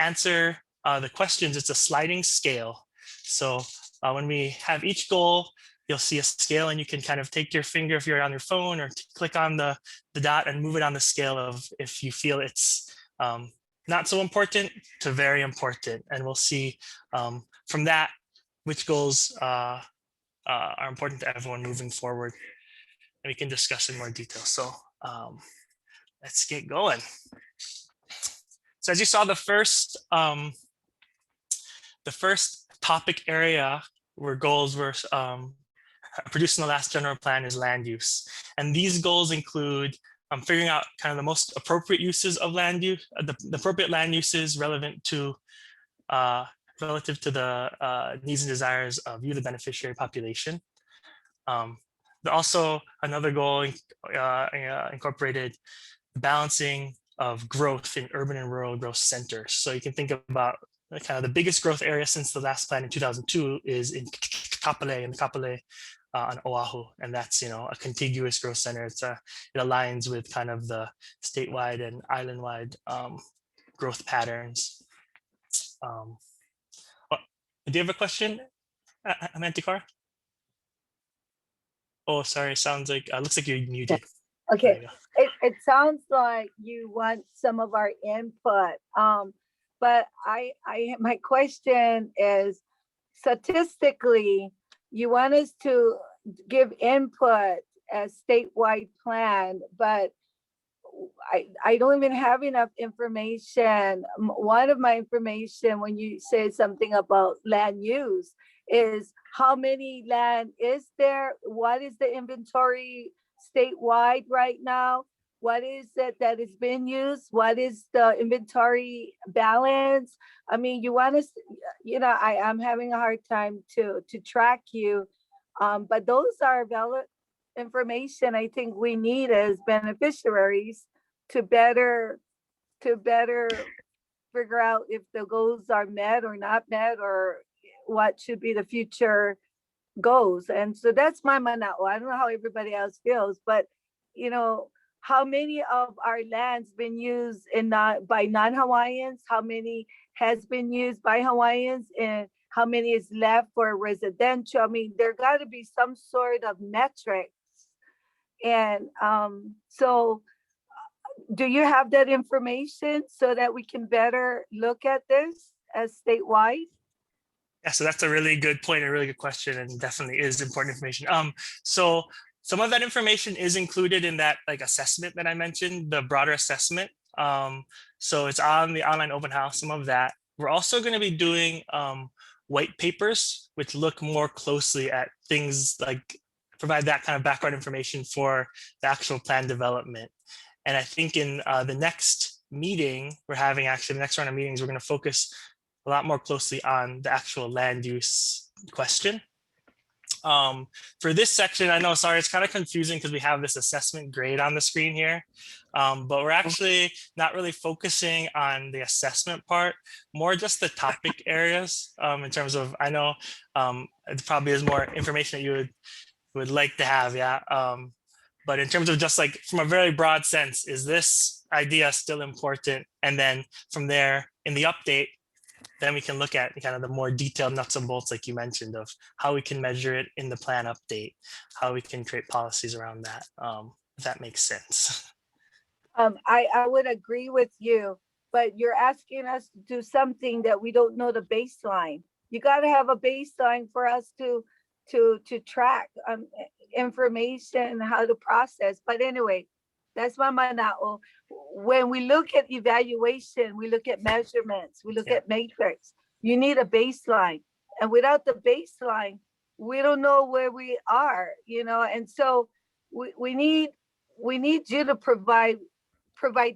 answer the questions. It's a sliding scale. So when we have each goal, you'll see a scale, and you can kind of take your finger if you're on your phone, or click on the dot and move it on the scale of if you feel it's not so important to very important. And we'll see from that which goals are important to everyone moving forward. And we can discuss in more detail. So let's get going. So as you saw, the first topic area where goals were produced in the last general plan is land use. And these goals include figuring out kind of the most appropriate uses of land use, the appropriate land uses relevant to relative to the needs and desires of you, the beneficiary population. Also, another goal incorporated balancing of growth in urban and rural growth centers. So you can think about kind of the biggest growth area since the last plan in 2002 is in Kapolei on Oahu, and that's a contiguous growth center. It aligns with kind of the statewide and island-wide growth patterns. Do you have a question, Amantikar? Oh, sorry. Sounds like looks like you're muted. Okay, it sounds like you want some of our input, but my question is, statistically, you want us to give input as statewide plan, but I don't even have enough information. One of my information, when you say something about land use, is how many land is there? What is the inventory statewide right now? What is it that is being used? What is the inventory balance? I mean, you want us, I'm having a hard time to track you, but those are valid information I think we need as beneficiaries to better figure out if the goals are met or not met, or what should be the future goals. And so that's my manao. I don't know how everybody else feels, but how many of our lands been used by non-Hawaiians, how many has been used by Hawaiians, and how many is left for residential. I mean, there got to be some sort of metrics. And so do you have that information so that we can better look at this as statewide? Yeah, so that's a really good point, a really good question, and definitely is important information. So some of that information is included in that like assessment that I mentioned, the broader assessment. So it's on the online open house, some of that. We're also going to be doing white papers, which look more closely at things like provide that kind of background information for the actual plan development. And I think in the next meeting we're having, actually the next round of meetings, we're going to focus a lot more closely on the actual land use question. For this section, I know, sorry, it's kind of confusing because we have this assessment grade on the screen here, but we're actually not really focusing on the assessment part, more just the topic areas in terms of, I know it probably is more information that you would like to have, yeah. But in terms of just like from a very broad sense, is this idea still important? And then from there in the update, then we can look at kind of the more detailed nuts and bolts, like you mentioned, of how we can measure it in the plan update, how we can create policies around that, if that makes sense. I would agree with you, but you're asking us to do something that we don't know the baseline. You got to have a baseline for us to track information, how to process. But anyway, that's my mana'o. When we look at evaluation, we look at measurements, we look at matrix. You need a baseline, and without the baseline, we don't know where we are, you know. And so we need you to provide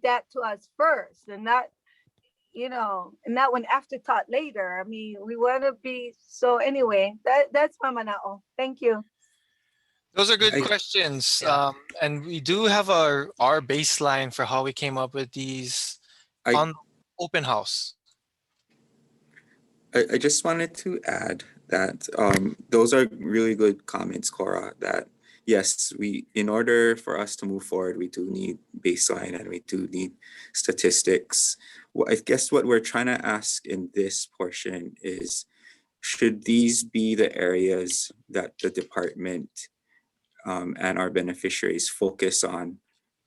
that to us first, and not, you know, and not one afterthought later. I mean, we want to be, so anyway, that's my mana'o. Thank you. Those are good questions. And we do have our baseline for how we came up with these on open house. I just wanted to add that those are really good comments, Cora, that yes, in order for us to move forward, we do need baseline and we do need statistics. Well, I guess what we're trying to ask in this portion is, should these be the areas that the department and our beneficiaries focus on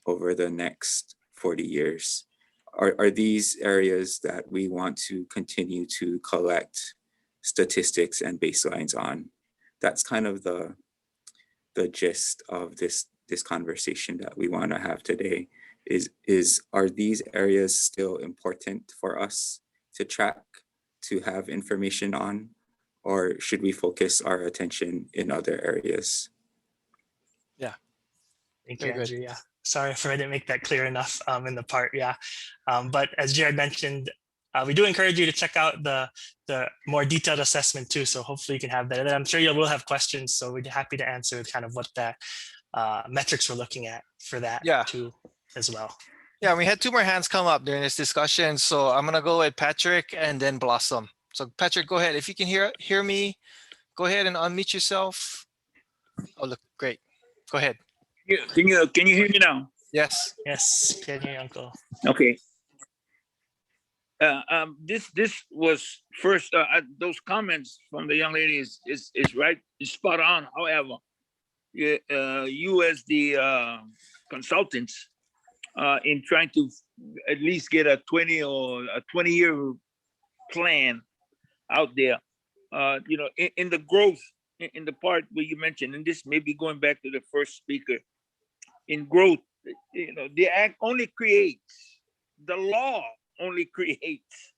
over the next 40 years? Are these areas that we want to continue to collect statistics and baselines on? That's kind of the gist of this conversation that we want to have today. Are these areas still important for us to track, to have information on, or should we focus our attention in other areas? Yeah. Thank you, Andrew. Yeah. Sorry if I didn't make that clear enough in the part. Yeah. But as Jared mentioned, we do encourage you to check out the more detailed assessment too. So hopefully you can have that. And I'm sure you will have questions. So we'd be happy to answer kind of what that metrics we're looking at for that too as well. Yeah, we had two more hands come up during this discussion. So I'm going to go with Patrick and then Blossom. So Patrick, go ahead. If you can hear me, go ahead and unmute yourself. Oh, look, great. Go ahead. Can you hear me now? Yes. Yes, can hear you, Uncle. Okay. This was first. Those comments from the young lady is right, is spot on. However, you as the consultants in trying to at least get a 20-year plan out there, you know, in the growth, in the part where you mentioned, and this may be going back to the first speaker, in growth, you know, the act only creates, the law only creates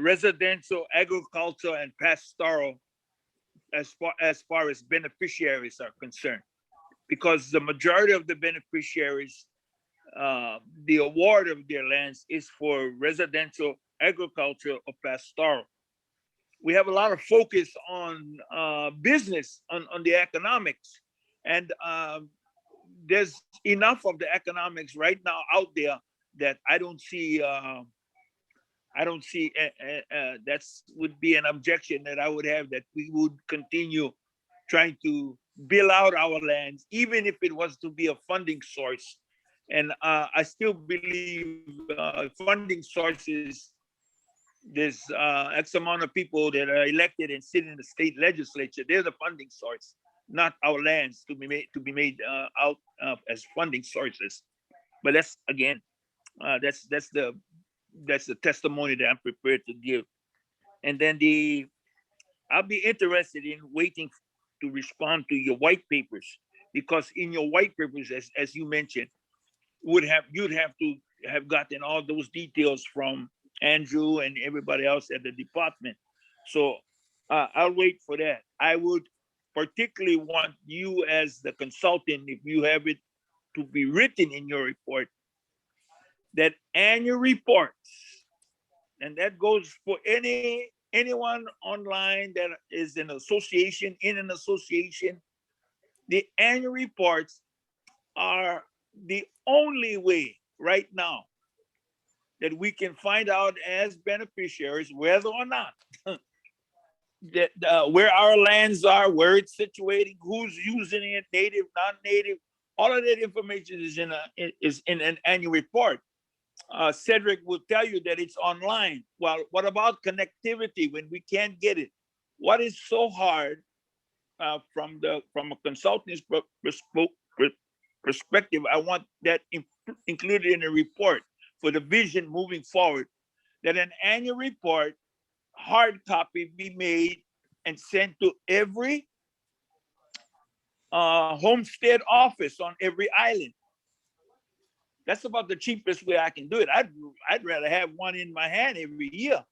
residential, agricultural, and pastoral as far as beneficiaries are concerned, because the majority of the beneficiaries, the award of their lands is for residential, agricultural, or pastoral. We have a lot of focus on business, on the economics, and there's enough of the economics right now out there that I don't see that's would be an objection that I would have, that we would continue trying to bill out our lands, even if it was to be a funding source. And I still believe funding sources, there's X amount of people that are elected and sit in the state legislature. They're the funding source, not our lands to be made out as funding sources. But that's again, that's the testimony that I'm prepared to give. And then I'll be interested in waiting to respond to your white papers, because in your white papers, as you mentioned, you'd have to have gotten all those details from Andrew and everybody else at the department. So I'll wait for that. I would particularly want you as the consultant, if you have it to be written in your report, that annual reports, and that goes for anyone online that is in an association, the annual reports are the only way right now that we can find out as beneficiaries whether or not that where our lands are, where it's situated, who's using it, native, non-native. All of that information is in an annual report. Cedric will tell you that it's online. Well, what about connectivity when we can't get it? What is so hard from a consultant's perspective? I want that included in the report for the vision moving forward, that an annual report, hard copy, be made and sent to every homestead office on every island. That's about the cheapest way I can do it. I'd rather have one in my hand every year.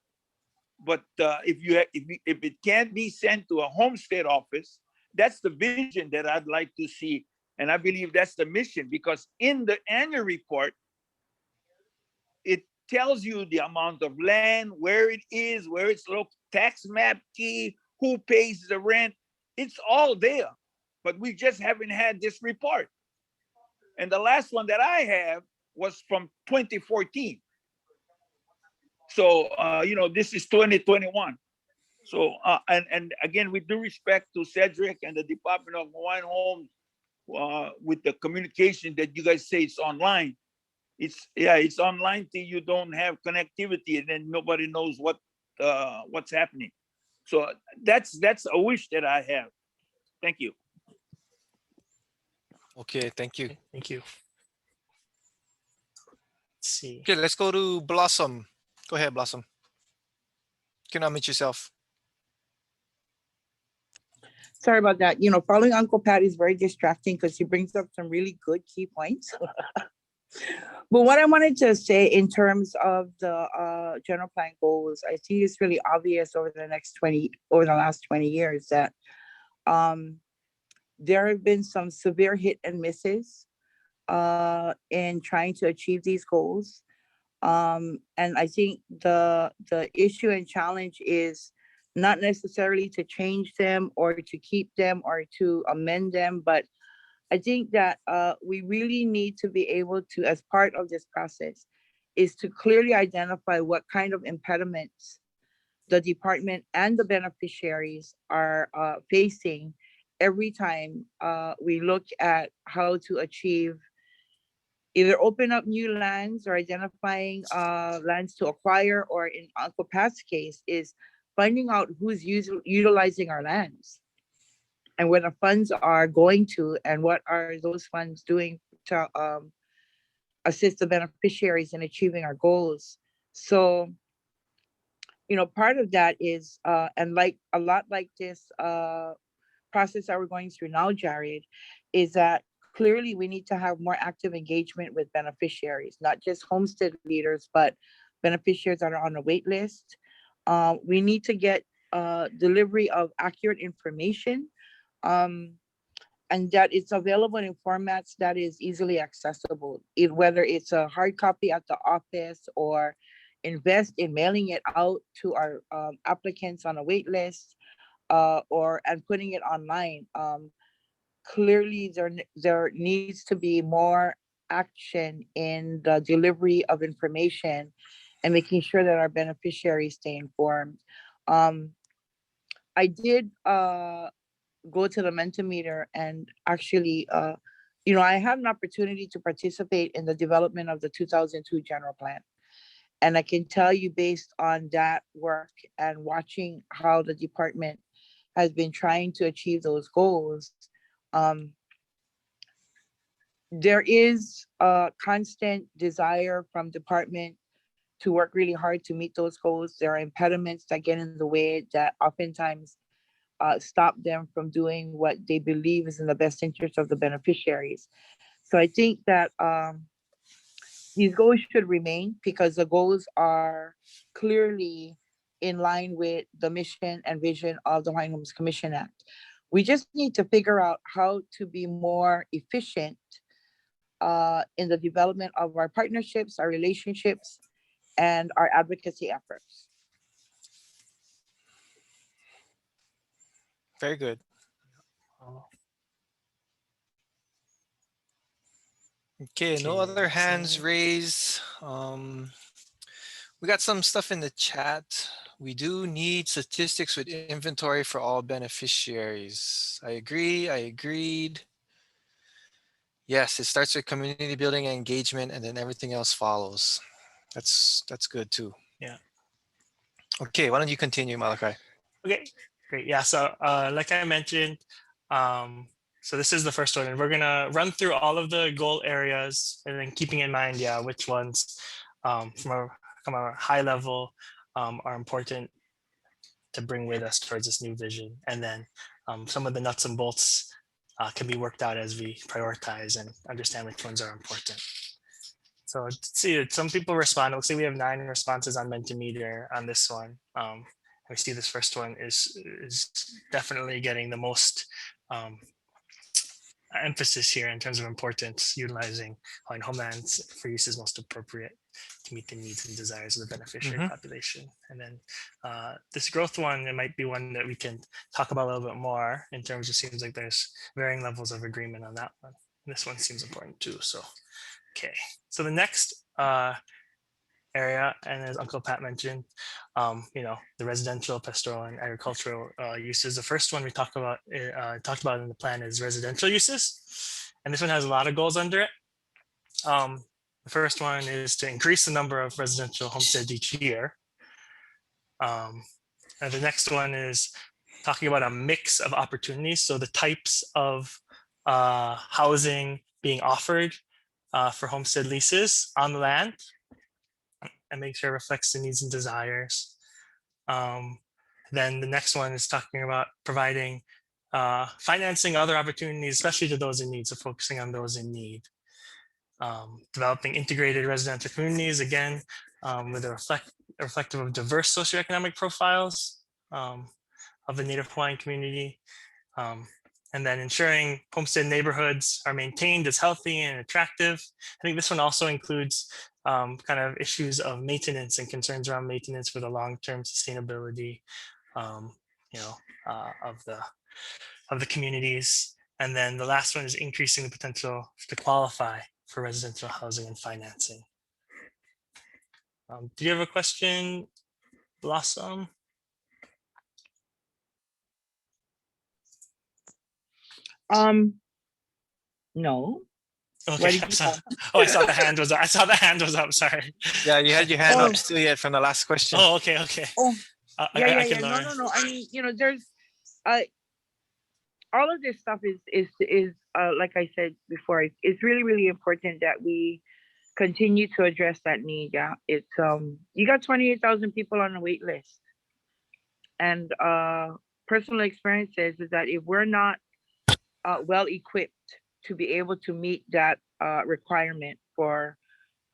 But if it can't be sent to a homestead office, that's the vision that I'd like to see. And I believe that's the mission, because in the annual report, it tells you the amount of land, where it is, where it's located, tax map key, who pays the rent. It's all there, but we just haven't had this report. And the last one that I have was from 2014. So, this is 2021. So, and again, with due respect to Cedric and the Department of Hawaiian Homes, with the communication that you guys say it's online, it's online till you don't have connectivity, and then nobody knows what's happening. So that's a wish that I have. Thank you. Okay, thank you. Thank you. Let's see. Okay, let's go to Blossom. Go ahead, Blossom. You can unmute yourself. Sorry about that. Following Uncle Pat is very distracting because he brings up some really good key points. But what I wanted to say in terms of the general plan goals, I see it's really obvious over the last 20 years that there have been some severe hit and misses in trying to achieve these goals. And I think the issue and challenge is not necessarily to change them or to keep them or to amend them, but I think that we really need to be able to, as part of this process, is to clearly identify what kind of impediments the department and the beneficiaries are facing every time we look at how to achieve either open up new lands or identifying lands to acquire, or in Uncle Pat's case is finding out who's utilizing our lands and where the funds are going to and what are those funds doing to assist the beneficiaries in achieving our goals. So, part of that is, and like a lot like this process that we're going through now, Jared, is that clearly we need to have more active engagement with beneficiaries, not just homestead leaders, but beneficiaries that are on the wait list. We need to get delivery of accurate information, and that it's available in formats that is easily accessible, whether it's a hard copy at the office or invest in mailing it out to our applicants on a wait list, and putting it online. Clearly, there needs to be more action in the delivery of information and making sure that our beneficiaries stay informed. I did go to the Mentimeter and actually, you know, I had an opportunity to participate in the development of the 2002 general plan. And I can tell you, based on that work and watching how the department has been trying to achieve those goals, there is a constant desire from department to work really hard to meet those goals. There are impediments that get in the way that oftentimes stop them from doing what they believe is in the best interest of the beneficiaries. So I think that these goals should remain because the goals are clearly in line with the mission and vision of the Hawaiian Homes Commission Act. We just need to figure out how to be more efficient in the development of our partnerships, our relationships, and our advocacy efforts. Very good. Okay, no other hands raised. We got some stuff in the chat. We do need statistics with inventory for all beneficiaries. I agree. I agreed. Yes, it starts with community building and engagement, and then everything else follows. That's good too. Yeah. Okay, why don't you continue, Malachi? Okay, great. Yeah, so like I mentioned, so this is the first one, and we're gonna run through all of the goal areas, and then keeping in mind, yeah, which ones from a high level are important to bring with us towards this new vision, and then some of the nuts and bolts can be worked out as we prioritize and understand which ones are important. So let's see, some people respond. Looks like we have 9 responses on Mentimeter on this one. We see this first one is definitely getting the most emphasis here in terms of importance, utilizing Hawaiian homelands for uses most appropriate to meet the needs and desires of the beneficiary population. And then this growth one, it might be one that we can talk about a little bit more in terms of, seems like there's varying levels of agreement on that one. And this one seems important too. So, okay. So the next area, and as Uncle Pat mentioned, you know, the residential, pastoral, and agricultural uses. The first one we talked about in the plan is residential uses, and this one has a lot of goals under it. The first one is to increase the number of residential homesteads each year. And the next one is talking about a mix of opportunities, so the types of housing being offered for homestead leases on the land, and make sure it reflects the needs and desires. Then the next one is talking about providing financing other opportunities, especially to those in need, so focusing on those in need. Developing integrated residential communities, again, with reflective of diverse socioeconomic profiles of the Native Hawaiian community. And then ensuring homestead neighborhoods are maintained as healthy and attractive. I think this one also includes kind of issues of maintenance and concerns around maintenance for the long-term sustainability, you know, of the communities. And then the last one is increasing the potential to qualify for residential housing and financing. Do you have a question, Blossom? No. Okay, I saw the hand was up. I saw the hand was up. Sorry. Yeah, you had your hand up still yet from the last question. Oh, okay. Oh, I can learn. No. I mean, you know, there's all of this stuff is like I said before, it's really, really important that we continue to address that need. Yeah, it's you got 28,000 people on the wait list, and personal experience says is that if we're not well equipped to be able to meet that requirement for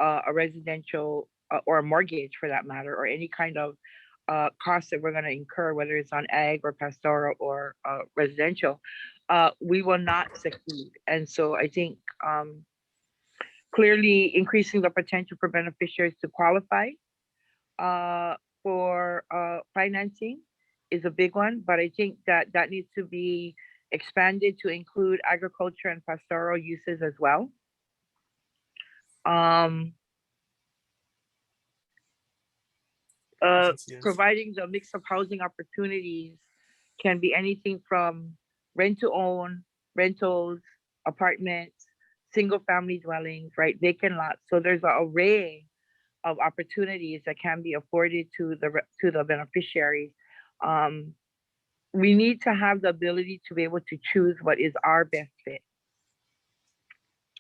a residential or a mortgage for that matter, or any kind of costs that we're going to incur, whether it's on ag or pastoral or residential, we will not succeed. And so I think clearly increasing the potential for beneficiaries to qualify for financing is a big one, but I think that needs to be expanded to include agriculture and pastoral uses as well. Providing the mix of housing opportunities can be anything from rent to own, rentals, apartments, single family dwellings, right? Vacant lots. So there's an array of opportunities that can be afforded to the beneficiaries. We need to have the ability to be able to choose what is our best fit,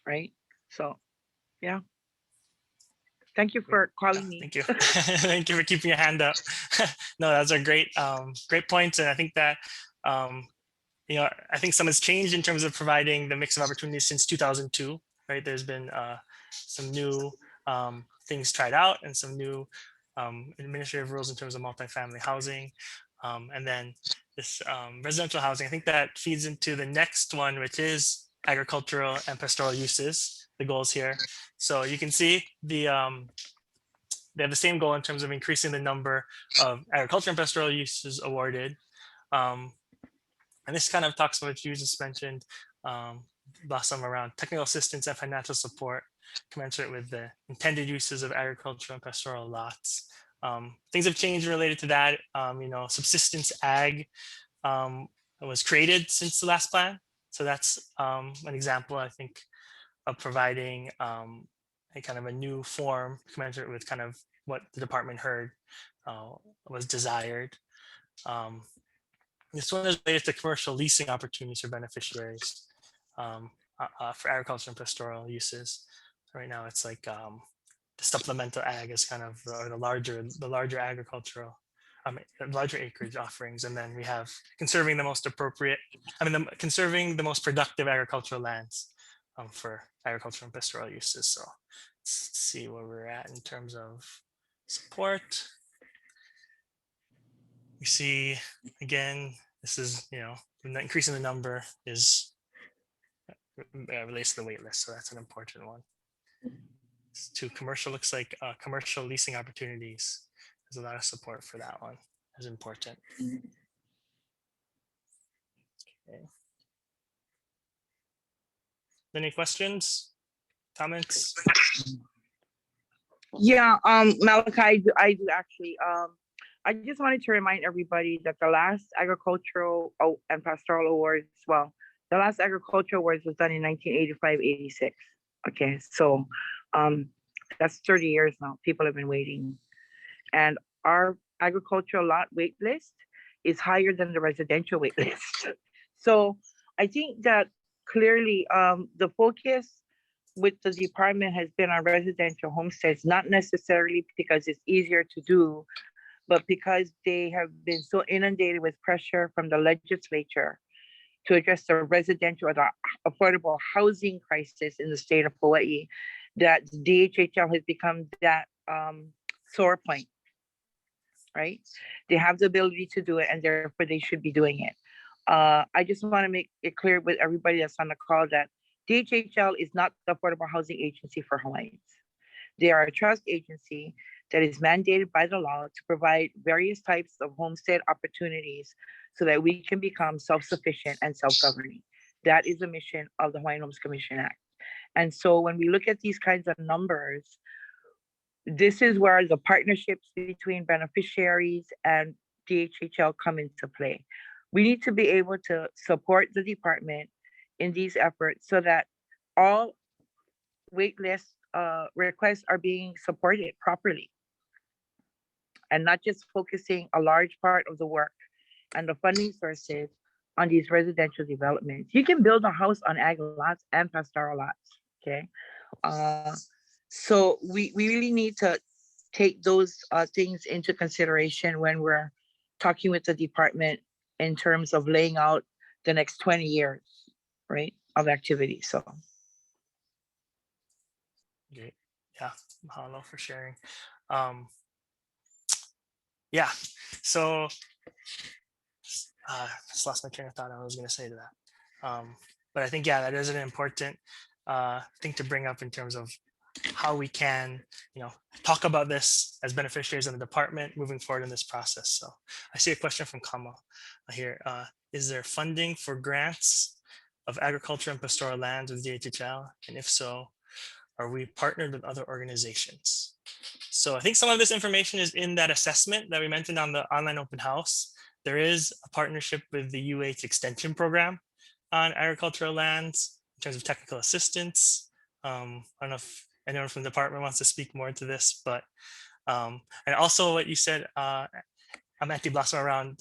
right? So, yeah. Thank you for calling me. Thank you. Thank you for keeping your hand up. No, those are great, great points. And I think that, you know, I think some has changed in terms of providing the mix of opportunities since 2002, right? There's been some new things tried out and some new administrative rules in terms of multifamily housing. And then this residential housing, I think that feeds into the next one, which is agricultural and pastoral uses, the goals here. So you can see they have the same goal in terms of increasing the number of agriculture and pastoral uses awarded. And this kind of talks about what you just mentioned, Blossom, around technical assistance and financial support commensurate with the intended uses of agricultural and pastoral lots. Things have changed related to that. You know, subsistence ag was created since the last plan. So that's an example, I think, of providing a kind of a new form commensurate with kind of what the department heard was desired. This one is related to commercial leasing opportunities for beneficiaries for agriculture and pastoral uses. Right now, it's like the supplemental ag is kind of the larger agricultural, larger acreage offerings, and then we have conserving the most appropriate, conserving the most productive agricultural lands for agriculture and pastoral uses. So let's see where we're at in terms of support. We see again, this is, you know, increasing the number is relates to the wait list, so that's an important one. To commercial, looks like commercial leasing opportunities. There's a lot of support for that one. Is important. Okay. Any questions, comments? Yeah, Malachi, I do actually. I just wanted to remind everybody that the last agricultural and pastoral awards, well, the last agricultural awards was done in 1985-86. Okay, so that's 30 years now. People have been waiting. And our agricultural lot wait list is higher than the residential wait list. So I think that clearly the focus with the department has been on residential homesteads, not necessarily because it's easier to do, but because they have been so inundated with pressure from the legislature to address the residential or the affordable housing crisis in the state of Hawaii, that DHHL has become that sore point, right? They have the ability to do it, and therefore they should be doing it. I just want to make it clear with everybody that's on the call that DHHL is not the Affordable Housing Agency for Hawaiians. They are a trust agency that is mandated by the law to provide various types of homestead opportunities so that we can become self-sufficient and self-governing. That is the mission of the Hawaiian Homes Commission Act. And so when we look at these kinds of numbers, this is where the partnerships between beneficiaries and DHHL come into play. We need to be able to support the department in these efforts so that all waitlist requests are being supported properly, and not just focusing a large part of the work and the funding sources on these residential developments. You can build a house on ag lots and pastoral lots, okay? So we really need to take those things into consideration when we're talking with the department in terms of laying out the next 20 years, right, of activity. So. Great. Yeah, mahalo for sharing. Yeah, so just lost my train of thought. I was going to say to that, but I think, yeah, that is an important thing to bring up in terms of how we can, you know, talk about this as beneficiaries in the department moving forward in this process. So I see a question from Kama here. Is there funding for grants of agriculture and pastoral lands with DHHL? And if so, are we partnered with other organizations? So I think some of this information is in that assessment that we mentioned on the online open house. There is a partnership with the UH Extension Program on agricultural lands in terms of technical assistance. I don't know if anyone from the department wants to speak more to this, but and also what you said, Auntie Blossom, around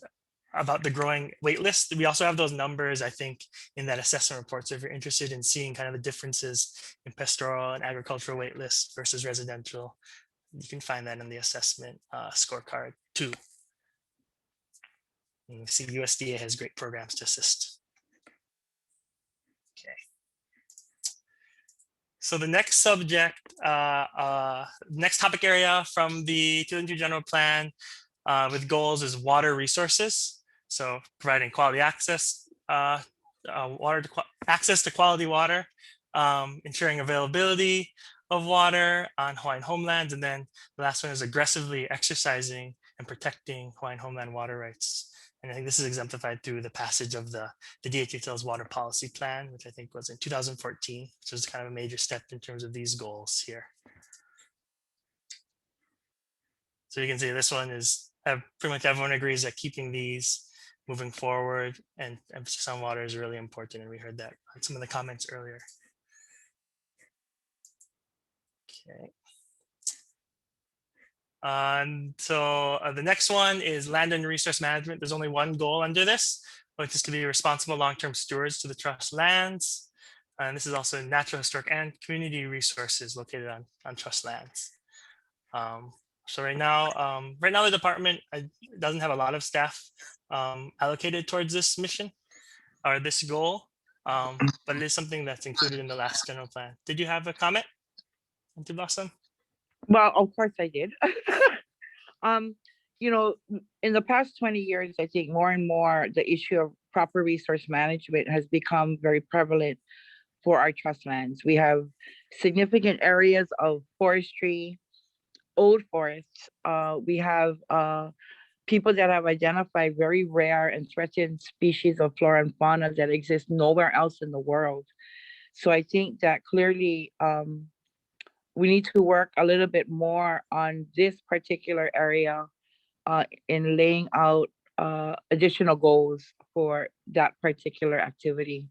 about the growing wait list. We also have those numbers, I think, in that assessment report. So if you're interested in seeing kind of the differences in pastoral and agricultural wait lists versus residential, you can find that in the assessment scorecard too. And you see USDA has great programs to assist. Okay. So the next subject, next topic area from the 2002 general plan with goals is water resources. So providing quality access, access to quality water, ensuring availability of water on Hawaiian homelands. And then the last one is aggressively exercising and protecting Hawaiian homeland water rights. And I think this is exemplified through the passage of the DHHL's water policy plan, which I think was in 2014, which was kind of a major step in terms of these goals here. So you can see this one is pretty much everyone agrees that keeping these moving forward and emphasis on water is really important. And we heard that on some of the comments earlier. Okay. So the next one is land and resource management. There's only one goal under this, which is to be responsible long-term stewards to the trust lands. And this is also natural, historic, and community resources located on trust lands. So right now the department doesn't have a lot of staff allocated towards this mission or this goal, but it is something that's included in the last general plan. Did you have a comment, Auntie Blossom? Well, of course I did. You know, in the past 20 years, I think more and more the issue of proper resource management has become very prevalent for our trust lands. We have significant areas of forestry, old forests. We have people that have identified very rare and threatened species of flora and fauna that exist nowhere else in the world. So I think that clearly we need to work a little bit more on this particular area in laying out additional goals for that particular activity.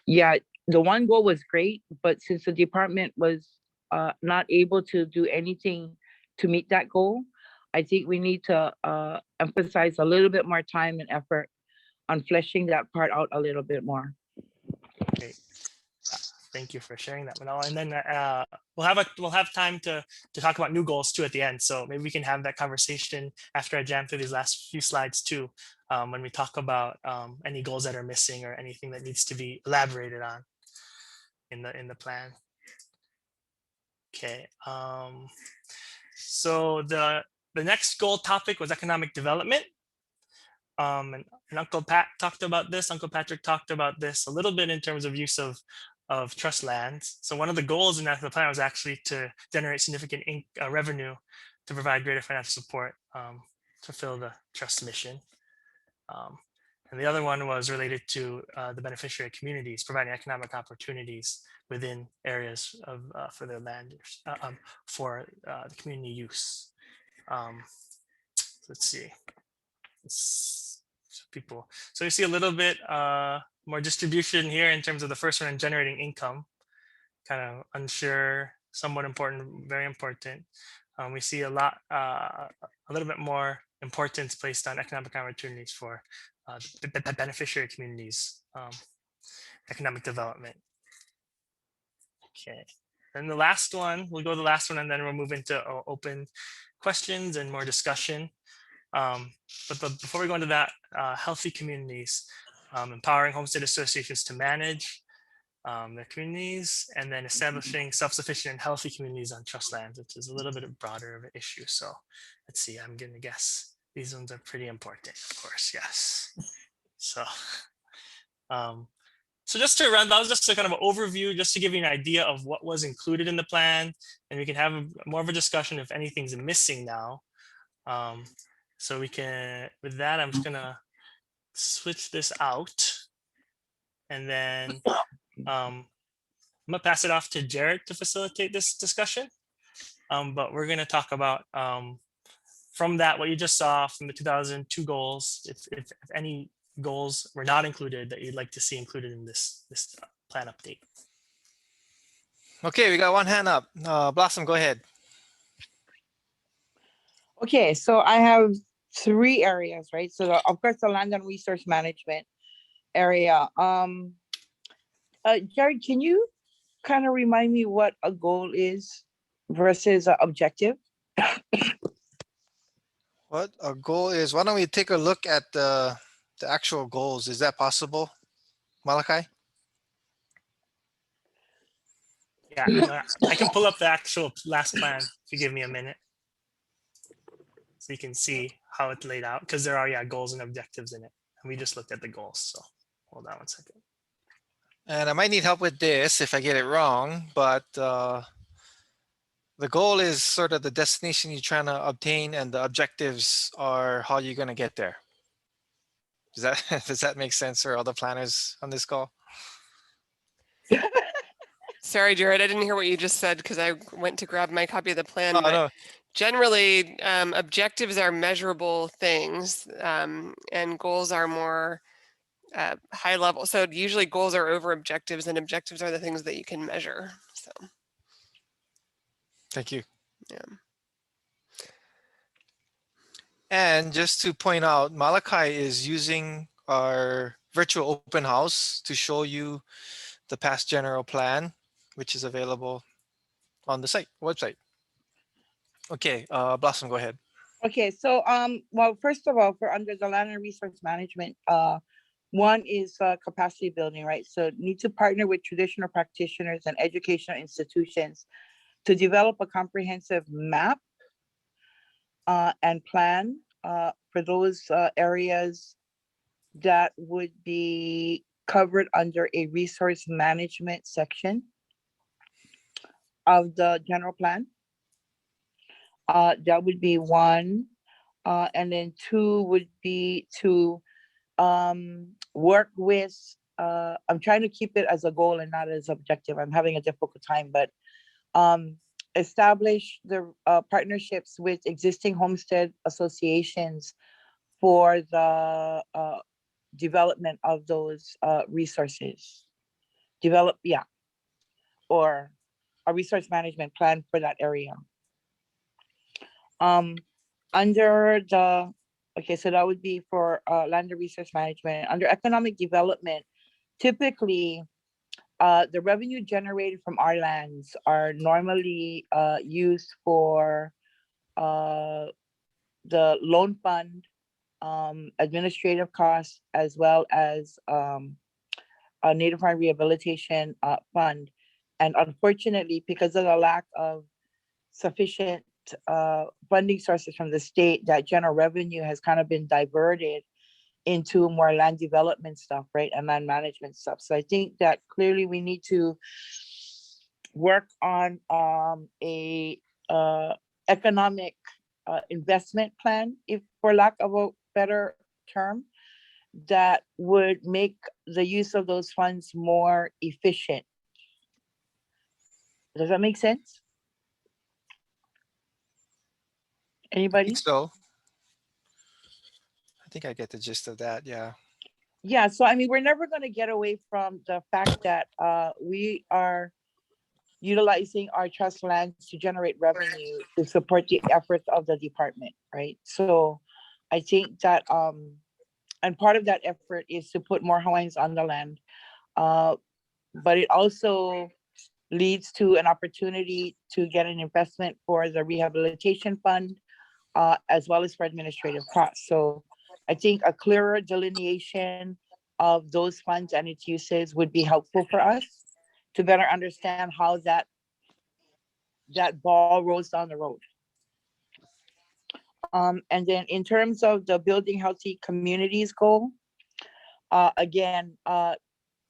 Yeah, the one goal was great, but since the department was not able to do anything to meet that goal, I think we need to emphasize a little bit more time and effort on fleshing that part out a little bit more. Great. Thank you for sharing that, Manala. And then we'll have time to talk about new goals too at the end. So maybe we can have that conversation after I jam through these last few slides too, when we talk about any goals that are missing or anything that needs to be elaborated on in the plan. Okay. So the next goal topic was economic development. And Uncle Pat talked about this. Uncle Patrick talked about this a little bit in terms of use of trust lands. So one of the goals in the plan was actually to generate significant revenue to provide greater financial support to fulfill the trust mission. And the other one was related to the beneficiary communities, providing economic opportunities within areas of for their land for the community use. Let's see. So you see a little bit more distribution here in terms of the first one in generating income, kind of unsure, somewhat important, very important. We see a little bit more importance placed on economic opportunities for the beneficiary communities, economic development. Okay, and the last one, we'll go to the last one and then we'll move into open questions and more discussion. But before we go into that, healthy communities, empowering homestead associations to manage their communities, and then establishing self-sufficient and healthy communities on trust lands, which is a little bit broader of an issue. So let's see, I'm going to guess these ones are pretty important, of course, yes. So, so just to run, that was just a kind of an overview, just to give you an idea of what was included in the plan, and we can have more of a discussion if anything's missing now. So we can, with that, I'm just gonna switch this out, and then I'm gonna pass it off to Jared to facilitate this discussion. But we're gonna talk about from that, what you just saw from the 2002 goals, if any goals were not included that you'd like to see included in this plan update. Okay, we got one hand up. Blossom, go ahead. Okay, so I have 3 areas, right? So of course, the land and resource management area. Jared, can you kind of remind me what a goal is versus an objective? What a goal is? Why don't we take a look at the actual goals? Is that possible, Malachi? Yeah, I can pull up the actual last plan if you give me a minute, so you can see how it's laid out, because there are goals and objectives in it, and we just looked at the goals. So hold on one second. And I might need help with this if I get it wrong, but the goal is sort of the destination you're trying to obtain, and the objectives are how you're going to get there. Does that make sense for all the planners on this call? Sorry, Jared, I didn't hear what you just said because I went to grab my copy of the plan. Oh, but no. generally, objectives are measurable things, and goals are more high level. So usually goals are over objectives, and objectives are the things that you can measure. So Thank you. yeah. And just to point out, Malachi is using our virtual open house to show you the past general plan, which is available on the website. Okay, Blossom, go ahead. Okay, so well, first of all, for under the land and resource management, one is capacity building, right? So need to partner with traditional practitioners and educational institutions to develop a comprehensive map and plan for those areas that would be covered under a resource management section of the general plan. That would be 1. And then 2 would be to work with, I'm trying to keep it as a goal and not as objective. I'm having a difficult time, but establish the partnerships with existing homestead associations for the development of those resources. Or a resource management plan for that area. Under the, okay, so that would be for land and resource management. Under economic development, typically the revenue generated from our lands are normally used for the loan fund, administrative costs, as well as a native home rehabilitation fund. And unfortunately, because of the lack of sufficient funding sources from the state, that general revenue has kind of been diverted into more land development stuff, right? And land management stuff. So I think that clearly we need to work on a economic investment plan, if for lack of a better term, that would make the use of those funds more efficient. Does that make sense? I Anybody? think so. I think I get the gist of that. Yeah. Yeah, so I mean, we're never going to get away from the fact that we are utilizing our trust lands to generate revenue to support the efforts of the department, right? So I think that, and part of that effort is to put more Hawaiians on the land, but it also leads to an opportunity to get an investment for the rehabilitation fund, as well as for administrative costs. So I think a clearer delineation of those funds and its uses would be helpful for us to better understand how that ball rolls down the road. And then in terms of the building healthy communities goal, again,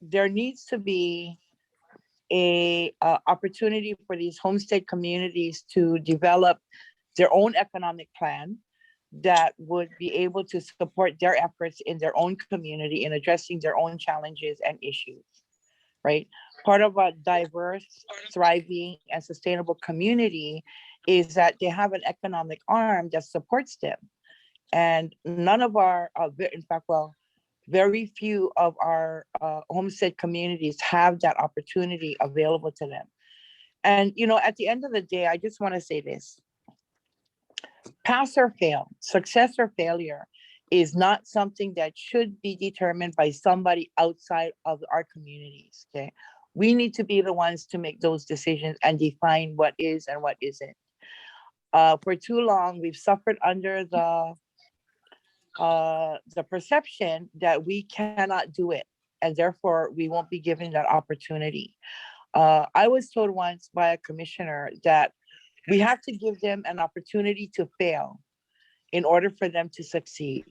there needs to be a opportunity for these homestead communities to develop their own economic plan that would be able to support their efforts in their own community in addressing their own challenges and issues, right? Part of a diverse, thriving, and sustainable community is that they have an economic arm that supports them. And none of our, in fact, well, very few of our homestead communities have that opportunity available to them. And, you know, at the end of the day, I just want to say this. Pass or fail, success or failure is not something that should be determined by somebody outside of our communities, okay? We need to be the ones to make those decisions and define what is and what isn't. For too long, we've suffered under the perception that we cannot do it, and therefore we won't be given that opportunity. I was told once by a commissioner that we have to give them an opportunity to fail in order for them to succeed.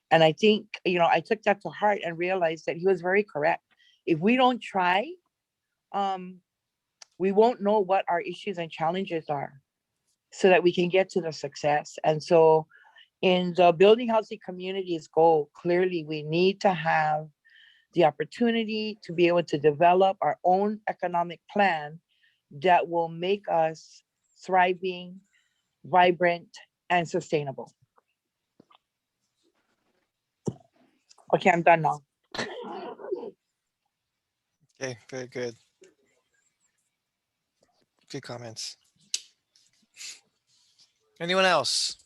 And I think, you know, I took that to heart and realized that he was very correct. If we don't try, we won't know what our issues and challenges are so that we can get to the success. And so in the building healthy communities goal, clearly we need to have the opportunity to be able to develop our own economic plan that will make us thriving, vibrant, and sustainable. Okay, I'm done now. Okay, very good. Good comments. Anyone else?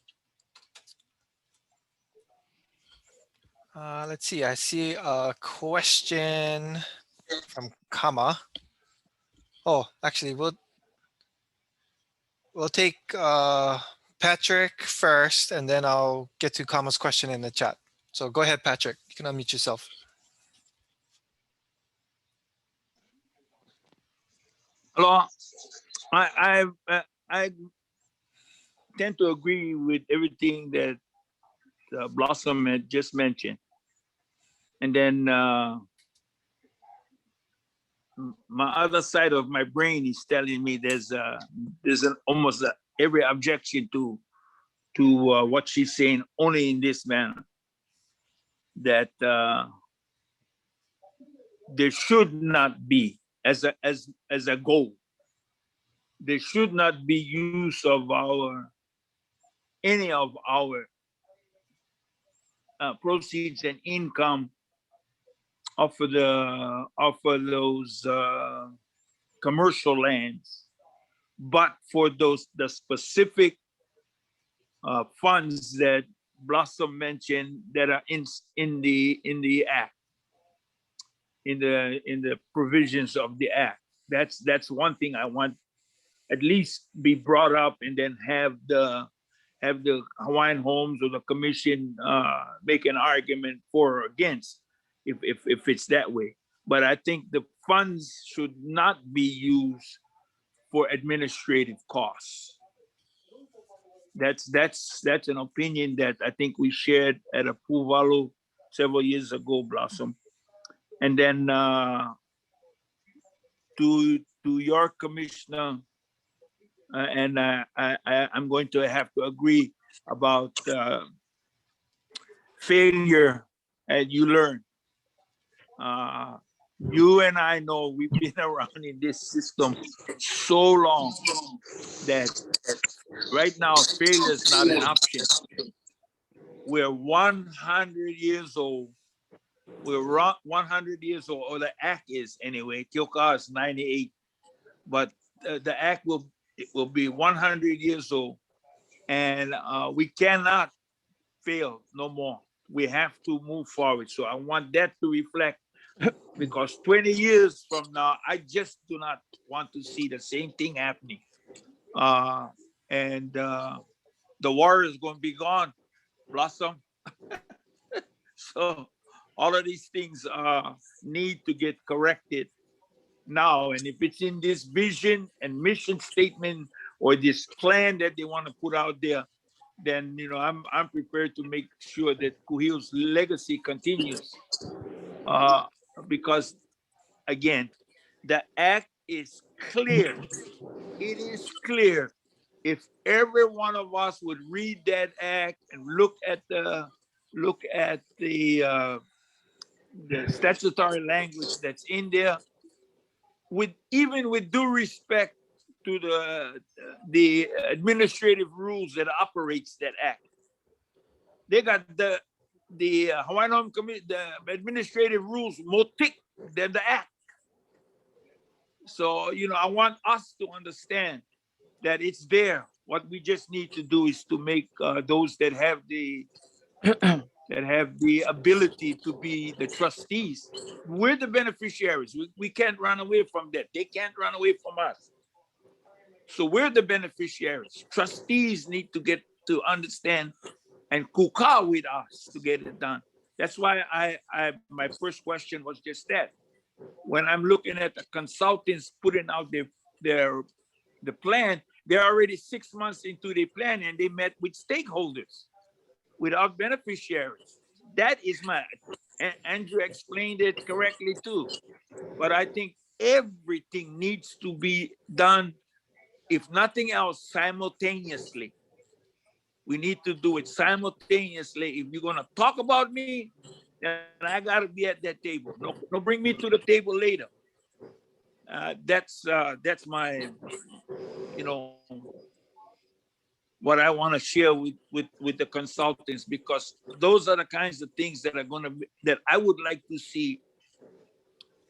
Let's see. I see a question from Kama. Oh, actually, we'll take Patrick first, and then I'll get to Kama's question in the chat. So go ahead, Patrick. You can unmute yourself. Hello. I tend to agree with everything that Blossom had just mentioned. And then my other side of my brain is telling me there's almost every objection to what she's saying, only in this manner, that there should not be, as a goal, there should not be use of any of our proceeds and income off of those commercial lands, but for the specific funds that Blossom mentioned that are in the act, in the provisions of the act. That's one thing I want at least be brought up, and then have the Hawaiian Homes or the commission make an argument for or against, if it's that way. But I think the funds should not be used for administrative costs. That's an opinion that I think we shared at a Puvalu several years ago, Blossom. And then to your commissioner, and I'm going to have to agree about failure, and you learn. You and I know we've been around in this system so long that right now failure is not an option. We're 100 years old. We're 100 years old, or the act is anyway. Kyoka is 98, but the act will be 100 years old, and we cannot fail no more. We have to move forward. So I want that to reflect, because 20 years from now, I just do not want to see the same thing happening. And the war is going to be gone, Blossom. So all of these things need to get corrected now. And if it's in this vision and mission statement or this plan that they want to put out there, then I'm prepared to make sure that Kuhil's legacy continues. Because again, the act is clear. It is clear. If every one of us would read that act and look at the statutory language that's in there, even with due respect to the administrative rules that operates that act, they got the the Hawaiian the administrative rules more thick than the act. So, I want us to understand that it's there. What we just need to do is to make those that have the ability to be the trustees. We're the beneficiaries. We can't run away from that. They can't run away from us. So we're the beneficiaries. Trustees need to get to understand and kuka with us to get it done. That's why my first question was just that. When I'm looking at the consultants putting out the plan, they're already 6 months into the plan and they met with stakeholders, without beneficiaries. That is Andrew explained it correctly too. But I think everything needs to be done, if nothing else, simultaneously. We need to do it simultaneously. If you're gonna talk about me, then I gotta be at that table. No, bring me to the table later. That's my, what I want to share with the consultants, because those are the kinds of things that that I would like to see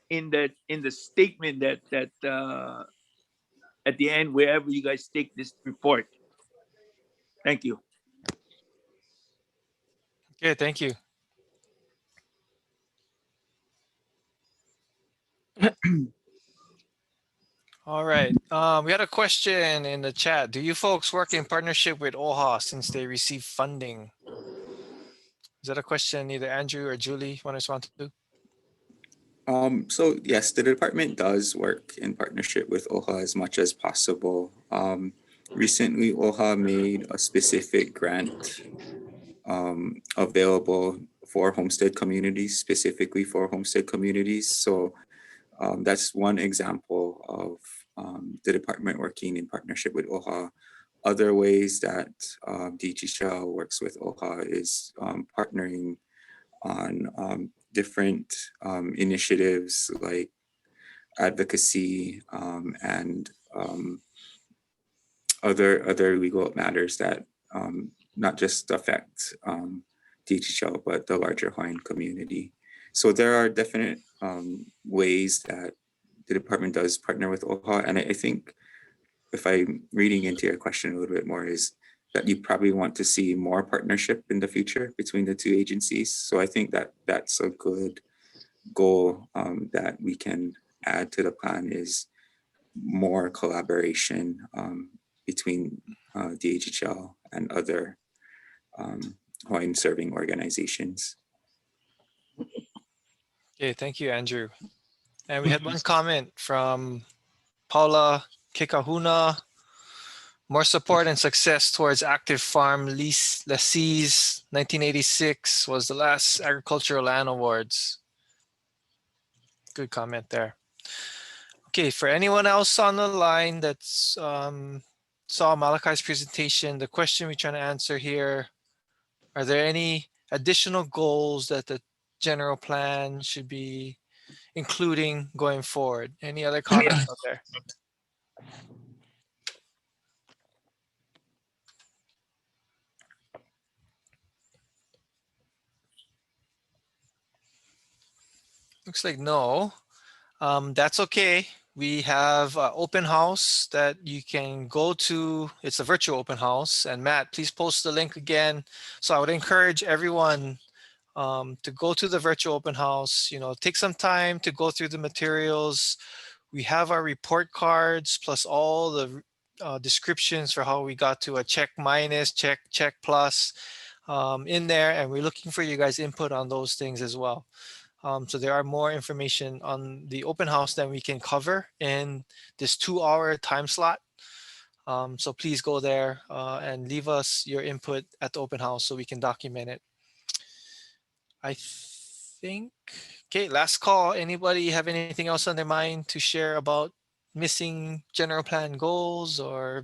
in the statement that at the end, wherever you guys take this report. Thank you. Okay, thank you. All right. We had a question in the chat. Do you folks work in partnership with OHA since they receive funding? Is that a question either Andrew or Julie want to respond to? So yes, the department does work in partnership with OHA as much as possible. Recently, OHA made a specific grant available for homestead communities, specifically for homestead communities. So that's one example of the department working in partnership with OHA. Other ways that DHHL works with OHA is partnering on different initiatives like advocacy and other legal matters that not just affect DHHL, but the larger Hawaiian community. So there are definite ways that the department does partner with OHA. And I think if I'm reading into your question a little bit more, is that you probably want to see more partnership in the future between the two agencies. So I think that that's a good goal that we can add to the plan, is more collaboration between DHHL and other Hawaiian serving organizations. Okay, thank you, Andrew. And we had one comment from Paula Kekahuna. More support and success towards active farm lessees. 1986 was the last agricultural land awards. Good comment there. Okay, for anyone else on the line that's saw Malachi's presentation, the question we're trying to answer here, are there any additional goals that the general plan should be including going forward? Any other comments out there? Looks like no. That's okay. We have an open house that you can go to. It's a virtual open house. And Matt, please post the link again. So I would encourage everyone to go to the virtual open house, take some time to go through the materials. We have our report cards plus all the descriptions for how we got to a check minus, check plus in there. And we're looking for you guys' input on those things as well. So there are more information on the open house than we can cover in this 2-hour time slot. So please go there and leave us your input at the open house so we can document it. I think, okay, last call. Anybody have anything else on their mind to share about missing general plan goals, or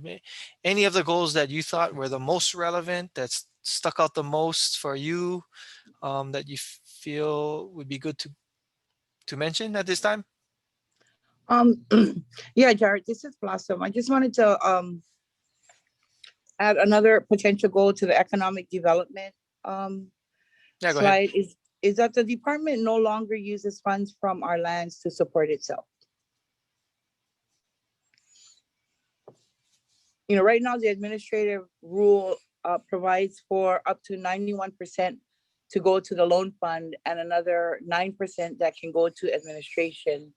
any of the goals that you thought were the most relevant, that's stuck out the most for you, that you feel would be good to mention at this time? Yeah, Jared, this is Blossom. I just wanted to add another potential goal to the economic development Yeah, go ahead. slide is that the department no longer uses funds from our lands to support itself. You know, right now the administrative rule provides for up to 91% to go to the loan fund and another 9% that can go to administration.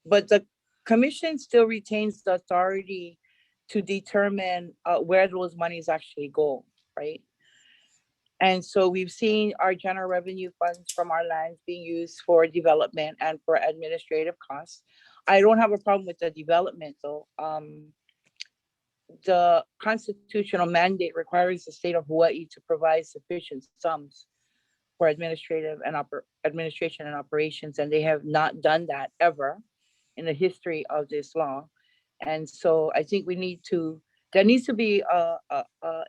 But the commission still retains the authority to determine where those monies actually go, right? And so we've seen our general revenue funds from our lands being used for development and for administrative costs. I don't have a problem with the development though. The constitutional mandate requires the state of Hawaii to provide sufficient sums for administrative and administration and operations, and they have not done that ever in the history of this law. And so I think there needs to be a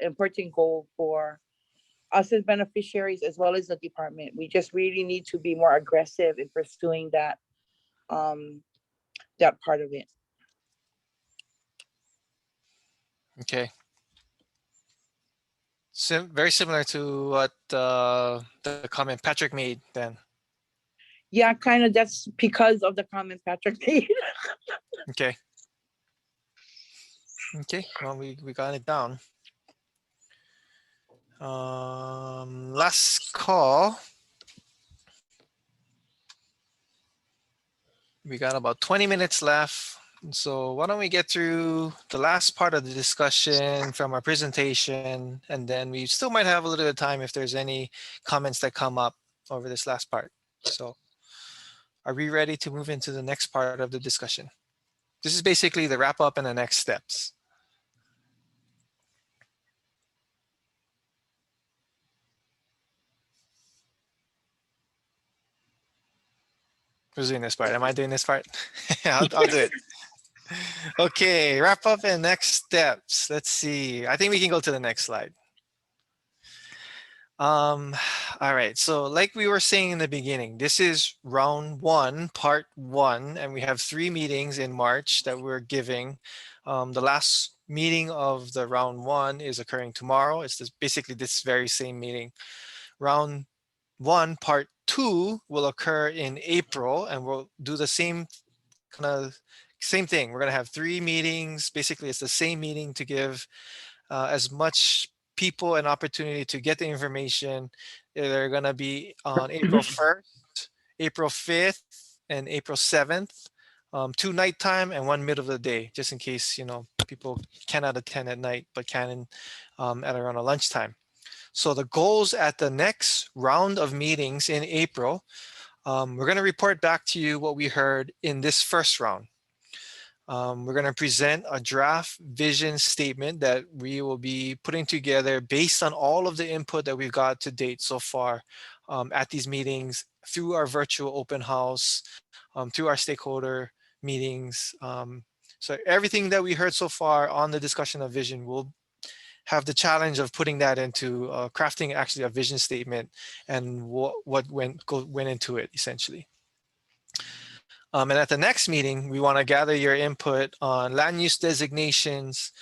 important goal for us as beneficiaries as well as the department. We just really need to be more aggressive in pursuing that that part of it. Okay. Very similar to what the comment Patrick made then. Yeah, kind of. That's because of the comment Patrick made. Okay. Okay. Well, we got it down. Last call. We got about 20 minutes left. So why don't we get through the last part of the discussion from our presentation, and then we still might have a little bit of time if there's any comments that come up over this last part. So are we ready to move into the next part of the discussion? This is basically the wrap up and the next steps. Who's doing this part? Am I doing this part? I'll do it. Okay, wrap up and next steps. Let's see. I think we can go to the next slide. All right, so like we were saying in the beginning, this is round one, part one, and we have 3 meetings in March that we're giving. The last meeting of the round one is occurring tomorrow. It's basically this very same meeting. Round one, part two will occur in April, and we'll do the same thing. We're gonna have 3 meetings. Basically, it's the same meeting to give as much people an opportunity to get the information. They're gonna be on April 1st, April 5th, and April 7th. 2 nighttime and 1 middle of the day, just in case, you know, people cannot attend at night, but can at around a lunchtime. So the goals at the next round of meetings in April, we're going to report back to you what we heard in this first round. We're going to present a draft vision statement that we will be putting together based on all of the input that we've got to date so far at these meetings, through our virtual open house, through our stakeholder meetings. So everything that we heard so far on the discussion of vision will have the challenge of putting that into crafting actually a vision statement and what went into it essentially. And at the next meeting, we want to gather your input on land use designations,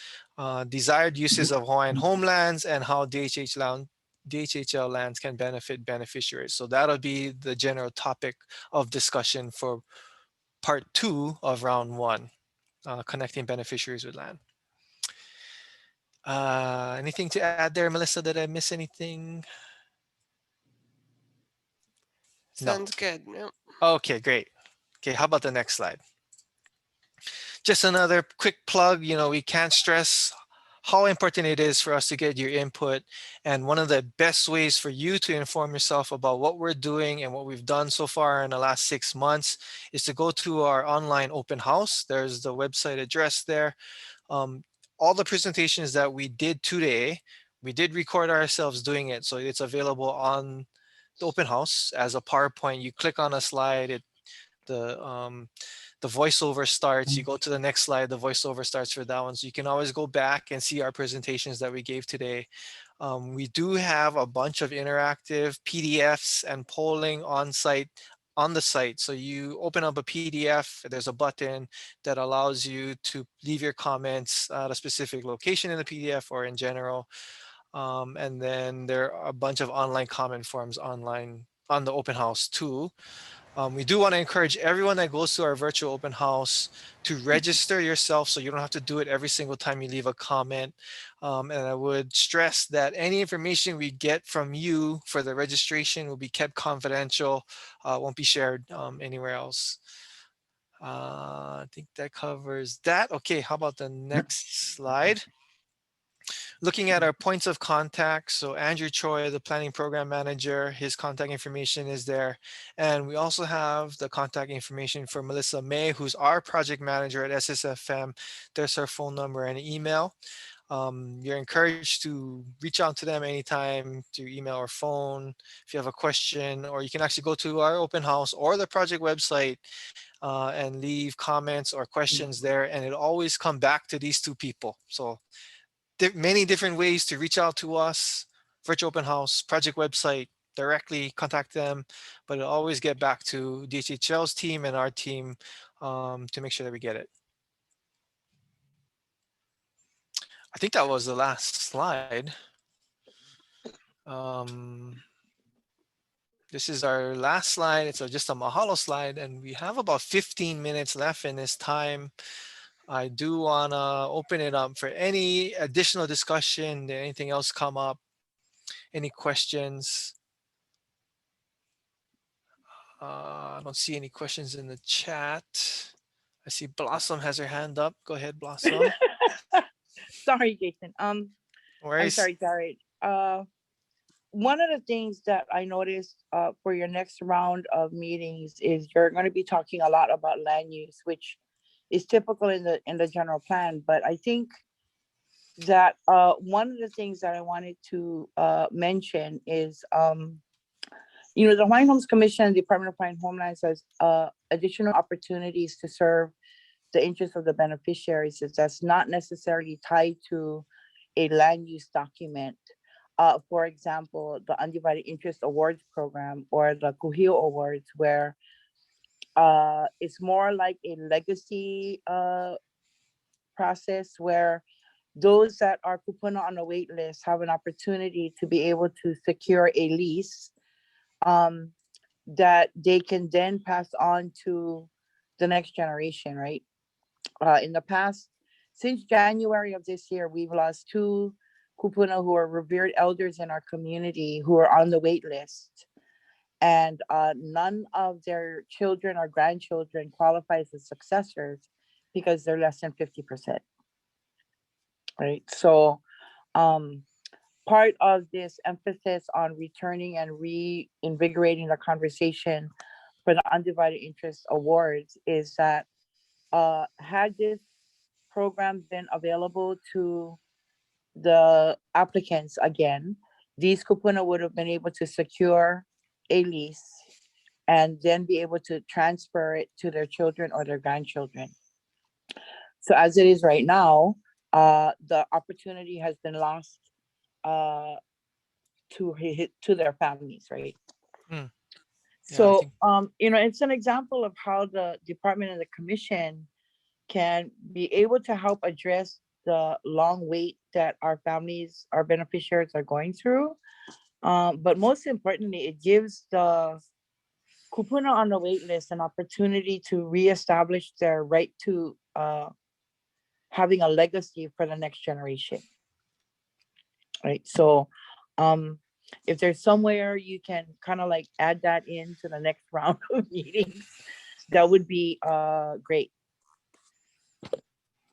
desired uses of Hawaiian homelands, and how DHHL lands can benefit beneficiaries. So that'll be the general topic of discussion for part 2 of round 1, connecting beneficiaries with land. Anything to add there, Melissa? Did I miss anything? Sounds good. No. Okay, great. Okay, how about the next slide? Just another quick plug. You know, we can't stress how important it is for us to get your input. And one of the best ways for you to inform yourself about what we're doing and what we've done so far in the last 6 months is to go to our online open house. There's the website address there. All the presentations that we did today, we did record ourselves doing it. So it's available on the open house as a PowerPoint. You click on a slide, the voiceover starts. You go to the next slide, the voiceover starts for that one. So you can always go back and see our presentations that we gave today. We do have a bunch of interactive PDFs and polling on the site. So you open up a PDF, there's a button that allows you to leave your comments at a specific location in the PDF or in general. And then there are a bunch of online comment forms online on the open house too. We do want to encourage everyone that goes to our virtual open house to register yourself so you don't have to do it every single time you leave a comment. And I would stress that any information we get from you for the registration will be kept confidential, won't be shared anywhere else. I think that covers that. Okay, how about the next slide? Looking at our points of contact, so Andrew Choi, the planning program manager, his contact information is there. And we also have the contact information for Melissa May, who's our project manager at SSFM. There's her phone number and email. You're encouraged to reach out to them anytime through email or phone if you have a question, or you can actually go to our open house or the project website and leave comments or questions there, and it'll always come back to these two people. So many different ways to reach out to us: virtual open house, project website, directly contact them, but it'll always get back to DHHL's team and our team to make sure that we get it. I think that was the last slide. This is our last slide. It's just a Mahalo slide, and we have about 15 minutes left in this time. I do want to open it up for any additional discussion. Did anything else come up? Any questions? I don't see any questions in the chat. I see Blossom has her hand up. Go ahead, Blossom. Sorry, Jason. Where I'm is? sorry, Jared. One of the things that I noticed for your next round of meetings is you're going to be talking a lot about land use, which is typical in the general plan. But I think that one of the things that I wanted to mention is, you know, the Hawaiian Homes Commission and Department of Hawaiian Homelands has additional opportunities to serve the interests of the beneficiaries. That's not necessarily tied to a land use document. For example, the Undivided Interest Awards Program or the Kuhio Awards, where it's more like a legacy process where those that are kupuna on a wait list have an opportunity to be able to secure a lease that they can then pass on to the next generation, right? In the past, since January of this year, we've lost 2 kupuna who are revered elders in our community who are on the wait list. And none of their children or grandchildren qualifies as successors because they're less than 50%. Right. So part of this emphasis on returning and reinvigorating the conversation for the Undivided Interest Awards is that had this program been available to the applicants again, these kupuna would have been able to secure a lease and then be able to transfer it to their children or their grandchildren. So as it is right now, the opportunity has been lost to their families, right? Mm. Yeah, So, you know, it's an example of how the department and the commission can be able to help address the long wait that our families, our beneficiaries are going through. But most importantly, it gives the kupuna on the wait list an opportunity to reestablish their right to having a legacy for the next generation. Right. So if there's somewhere you can kind of like add that into the next round of meetings, that would be great.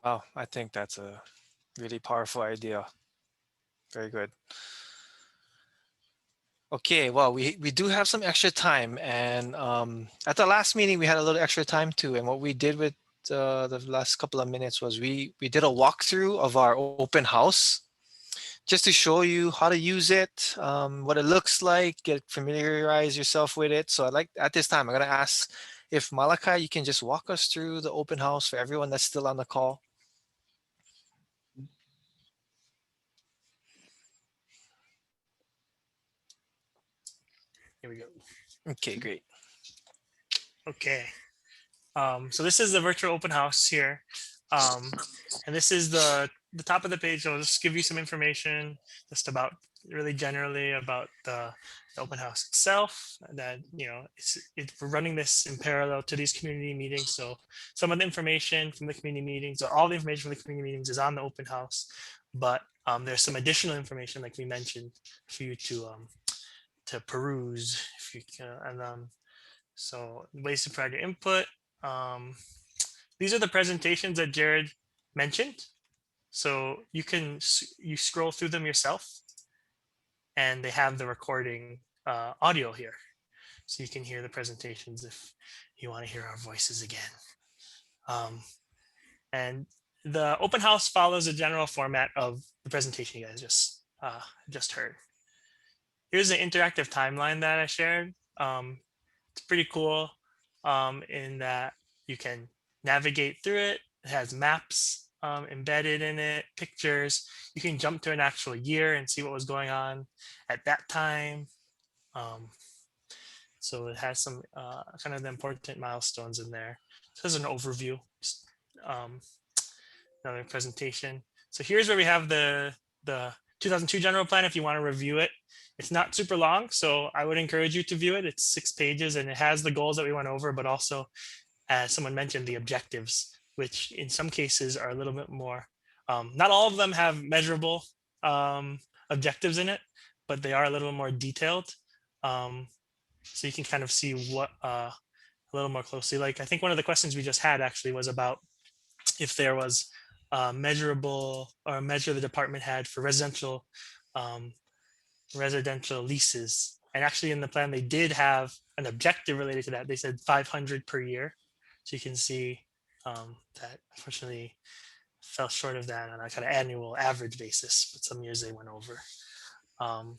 Wow, I think that's a really powerful idea. Very good. Okay, well, we do have some extra time, and at the last meeting we had a little extra time too. And what we did with the last couple of minutes was we did a walkthrough of our open house, just to show you how to use it, what it looks like, familiarize yourself with it. So I'd like, at this time, I'm gonna ask if Malachi, you can just walk us through the open house for everyone that's still on the call. Here we go. Okay, great. Okay. So this is the virtual open house here. And this is the the top of the page will just give you some information just about really generally about the open house itself, that we're running this in parallel to these community meetings. So some of the information from the community meetings, or all the information from the community meetings, is on the open house, but there's some additional information, like we mentioned, for you to peruse if you can. And so ways to provide your input. These are the presentations that Jared mentioned. So you scroll through them yourself, and they have the recording audio here. So you can hear the presentations if you want to hear our voices again. And the open house follows the general format of the presentation you guys just heard. Here's the interactive timeline that I shared. It's pretty cool in that you can navigate through it. It has maps embedded in it, pictures. You can jump to an actual year and see what was going on at that time. So it has some kind of the important milestones in there. So there's an overview, another presentation. So here's where we have the 2002 general plan if you want to review it. It's not super long, so I would encourage you to view it. It's 6 pages, and it has the goals that we went over, but also, as someone mentioned, the objectives, which in some cases are a little bit more, not all of them have measurable objectives in it, but they are a little more detailed. So you can kind of see what a little more closely. Like, I think one of the questions we just had actually was about if there was measurable or a measure the department had for residential leases. And actually in the plan, they did have an objective related to that. They said 500 per year. So you can see that unfortunately fell short of that on a kind of annual average basis, but some years they went over. And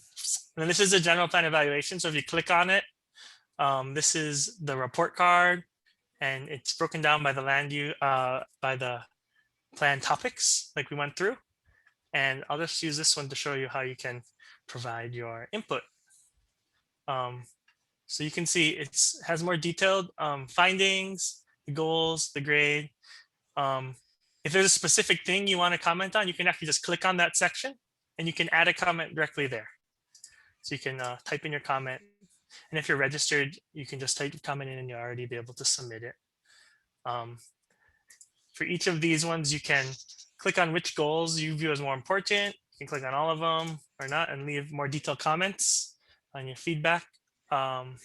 this is a general plan evaluation. So if you click on it, this is the report card, and it's broken down by the by the plan topics like we went through. And I'll just use this one to show you how you can provide your input. So you can see it has more detailed findings, the goals, the grade. If there's a specific thing you want to comment on, you can actually just click on that section and you can add a comment directly there. So you can type in your comment. And if you're registered, you can just type your comment in and you'll already be able to submit it. For each of these ones, you can click on which goals you view as more important. You can click on all of them or not and leave more detailed comments on your feedback. You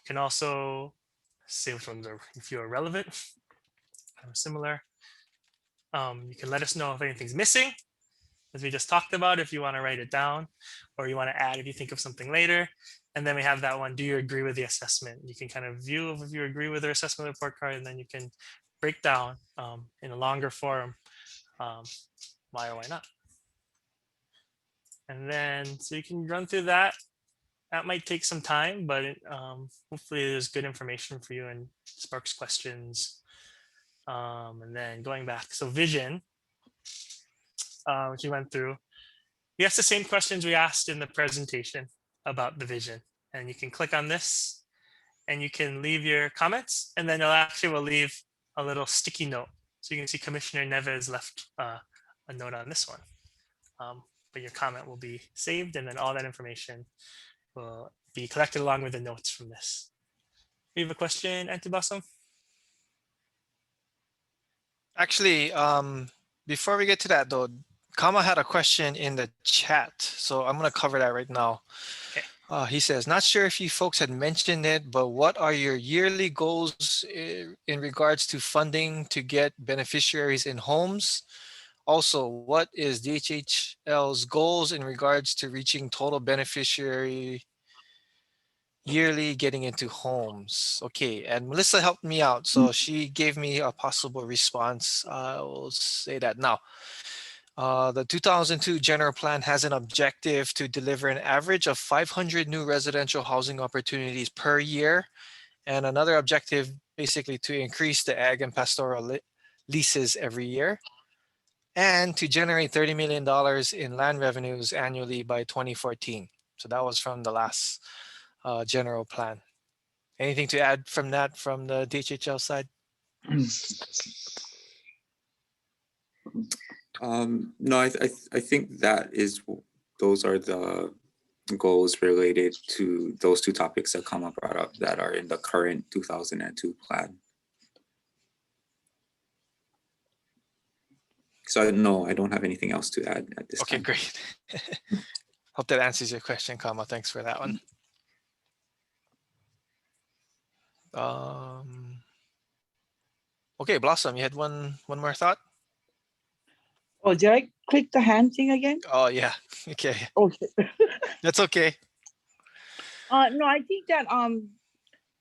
can also say which ones are, if you are relevant, similar. You can let us know if anything's missing, as we just talked about, if you want to write it down, or you want to add if you think of something later. And then we have that one, do you agree with the assessment? You can kind of view if you agree with their assessment report card, and then you can break down in a longer form why or why not. And then, so you can run through that. That might take some time, but hopefully there's good information for you and sparks questions. And then going back, so vision, which we went through, we asked the same questions we asked in the presentation about the vision. And you can click on this and you can leave your comments, and then will leave a little sticky note. So you can see Commissioner Neves left a note on this one. But your comment will be saved, and then all that information will be collected along with the notes from this. You have a question, Antibasum? Actually, before we get to that though, Kama had a question in the chat, so I'm going to cover that right now. Okay. He says, not sure if you folks had mentioned it, but what are your yearly goals in regards to funding to get beneficiaries in homes? Also, what is DHHL's goals in regards to reaching total beneficiary yearly getting into homes? Okay, and Melissa helped me out, so she gave me a possible response. I will say that now. The 2002 general plan has an objective to deliver an average of 500 new residential housing opportunities per year, and another objective basically to increase the ag and pastoral leases every year, and to generate $30 million in land revenues annually by 2014. So that was from the last general plan. Anything to add from that from the DHHL side? No, I think those are the goals related to those two topics that Kama brought up that are in the current 2002 plan. So no, I don't have anything else to add at this Okay, time. great. Hope that answers your question, Kama. Thanks for that one. Okay, Blossom, you had one more thought? Oh, did I click the hand thing again? Oh yeah. Okay. Oh, shit. That's okay. No, I think that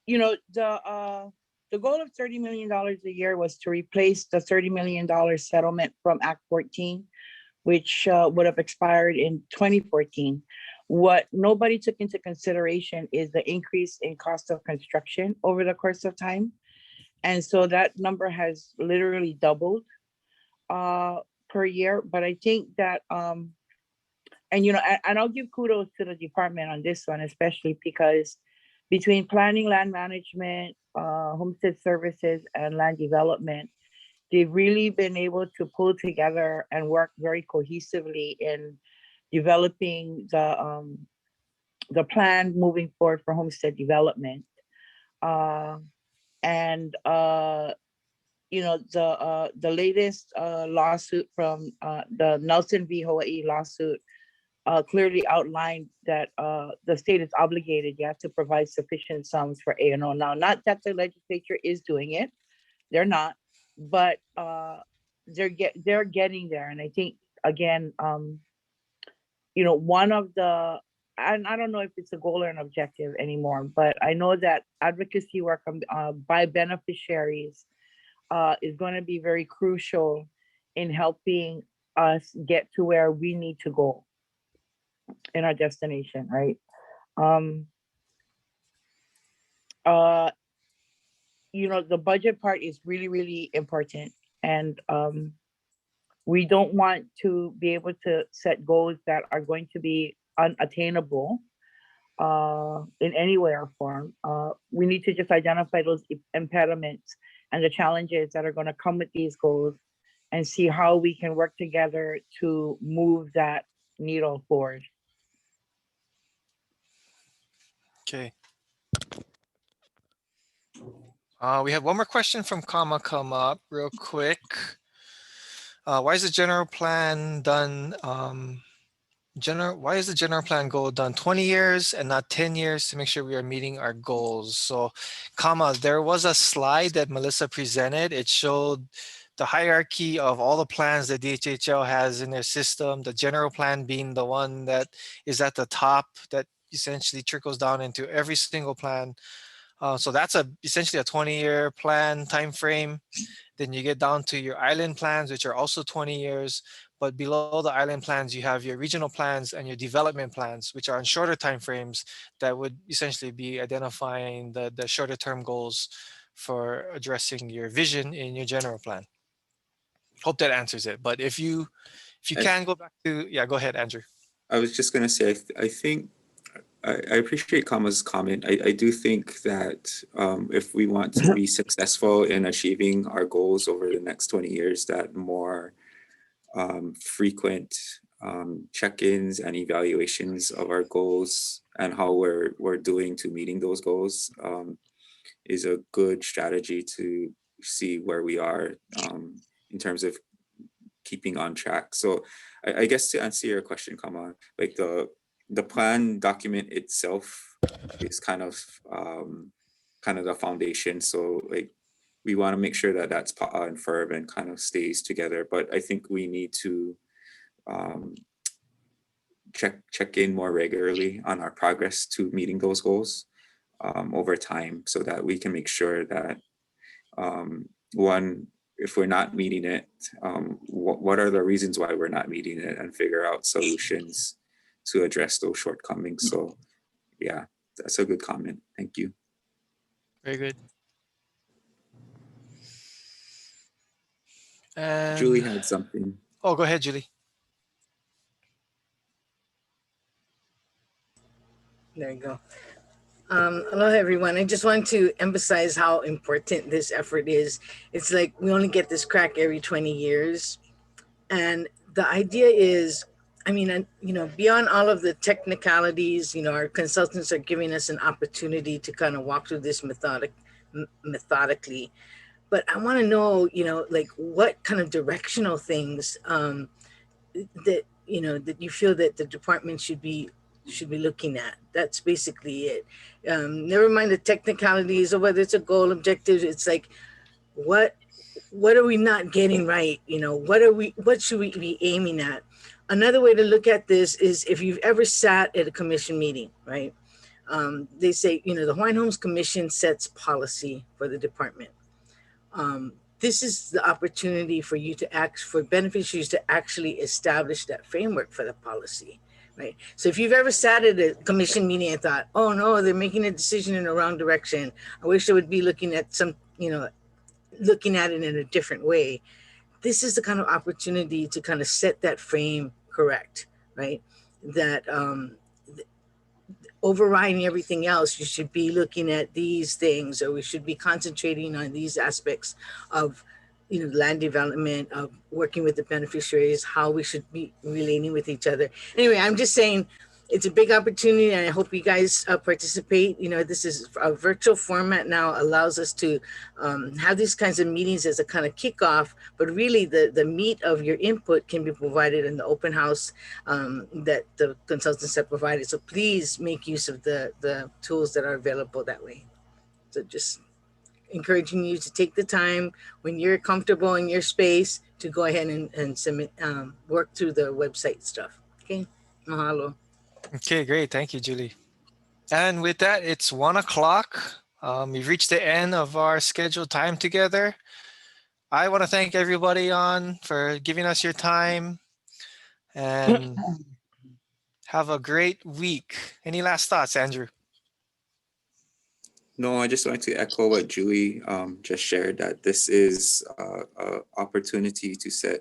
you know, the goal of $30 million a year was to replace the $30 million settlement from Act 14, which would have expired in 2014. What nobody took into consideration is the increase in cost of construction over the course of time. And so that number has literally doubled per year. But I think that, and you know, and I'll give kudos to the department on this one, especially because between planning, land management, homestead services, and land development, they've really been able to pull together and work very cohesively in developing the plan moving forward for homestead development. And you know, the latest lawsuit from the Nelson v. Hawaii lawsuit clearly outlined that the state is obligated, you have to provide sufficient sums for A&O. Now, not that the legislature is doing it, they're not, but they're getting there. And I think, again, you know, one of the, and I don't know if it's a goal or an objective anymore, but I know that advocacy work by beneficiaries is going to be very crucial in helping us get to where we need to go in our destination, right? You know, the budget part is really, really important. And we don't want to be able to set goals that are going to be unattainable in any way or form. We need to just identify those impediments and the challenges that are going to come with these goals and see how we can work together to move that needle forward. Okay. We have one more question from Kama come up real quick. Why is the general plan done? Why is the general plan goal done 20 years and not 10 years to make sure we are meeting our goals? So, Kama, there was a slide that Melissa presented. It showed the hierarchy of all the plans that DHHL has in their system, the general plan being the one that is at the top that essentially trickles down into every single plan. So that's essentially a 20-year plan time frame. Then you get down to your island plans, which are also 20 years. But below the island plans, you have your regional plans and your development plans, which are on shorter time frames that would essentially be identifying the shorter term goals for addressing your vision in your general plan. Hope that answers it. But if you can go back to, yeah, go ahead, Andrew. I was just going to say, I think I appreciate Kama's comment. I do think that if we want to be successful in achieving our goals over the next 20 years, that more frequent check-ins and evaluations of our goals and how we're doing to meeting those goals is a good strategy to see where we are in terms of keeping on track. So I guess to answer your question, Kama, like the plan document itself is kind of the foundation. So like we want to make sure that that's firm and kind of stays together. But I think we need to check in more regularly on our progress to meeting those goals over time, so that we can make sure that one, if we're not meeting it, what are the reasons why we're not meeting it, and figure out solutions to address those shortcomings. So yeah, that's a good comment. Thank you. Very good. And Julie had something. Oh, go ahead, Julie. There you go. Hello, everyone. I just want to emphasize how important this effort is. It's like we only get this crack every 20 years. And the idea is, I mean, you know, beyond all of the technicalities, you know, our consultants are giving us an opportunity to kind of walk through this methodically. But I want to know, you know, like what kind of directional things that, you know, that you feel that the department should be looking at. That's basically it. Never mind the technicalities or whether it's a goal, objective. It's like, what are we not getting right? You know, what should we be aiming at? Another way to look at this is if you've ever sat at a commission meeting, right? They say, you know, the Hawaiian Homes Commission sets policy for the department. This is the opportunity for you to for beneficiaries to actually establish that framework for the policy, right? So if you've ever sat at a commission meeting and thought, oh no, they're making a decision in the wrong direction. I wish I would be looking at looking at it in a different way. This is the kind of opportunity to kind of set that frame correct, right? That overriding everything else, you should be looking at these things, or we should be concentrating on these aspects of, you know, land development, of working with the beneficiaries, how we should be relating with each other. Anyway, I'm just saying it's a big opportunity, and I hope you guys participate. You know, this is a virtual format now, allows us to have these kinds of meetings as a kind of kickoff, but really the meat of your input can be provided in the open house that the consultants have provided. So please make use of the tools that are available that way. So just encouraging you to take the time when you're comfortable in your space to go ahead and submit, work through the website stuff. Okay, mahalo. Okay, great. Thank you, Julie. And with that, it's 1 o'clock. We've reached the end of our scheduled time together. I want to thank everybody for giving us your time, and have a great week. Any last thoughts, Andrew? No, I just want to echo what Julie just shared, that this is an opportunity to set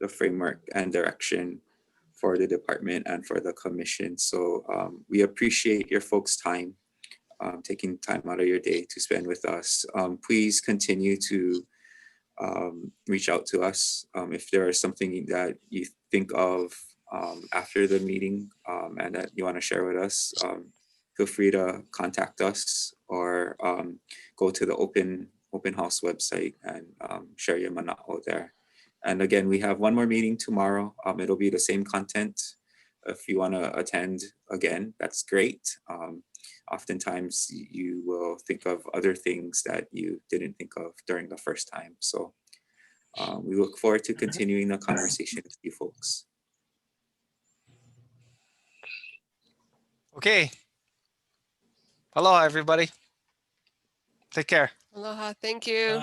the framework and direction for the department and for the commission. So we appreciate your folks' time, taking time out of your day to spend with us. Please continue to reach out to us if there is something that you think of after the meeting and that you want to share with us. Feel free to contact us or go to the open house website and share your mana'o there. And again, we have one more meeting tomorrow. It'll be the same content. If you want to attend again, that's great. Oftentimes you will think of other things that you didn't think of during the first time. So we look forward to continuing the conversation with you folks. Okay. Aloha, everybody. Take care. Aloha. Thank you.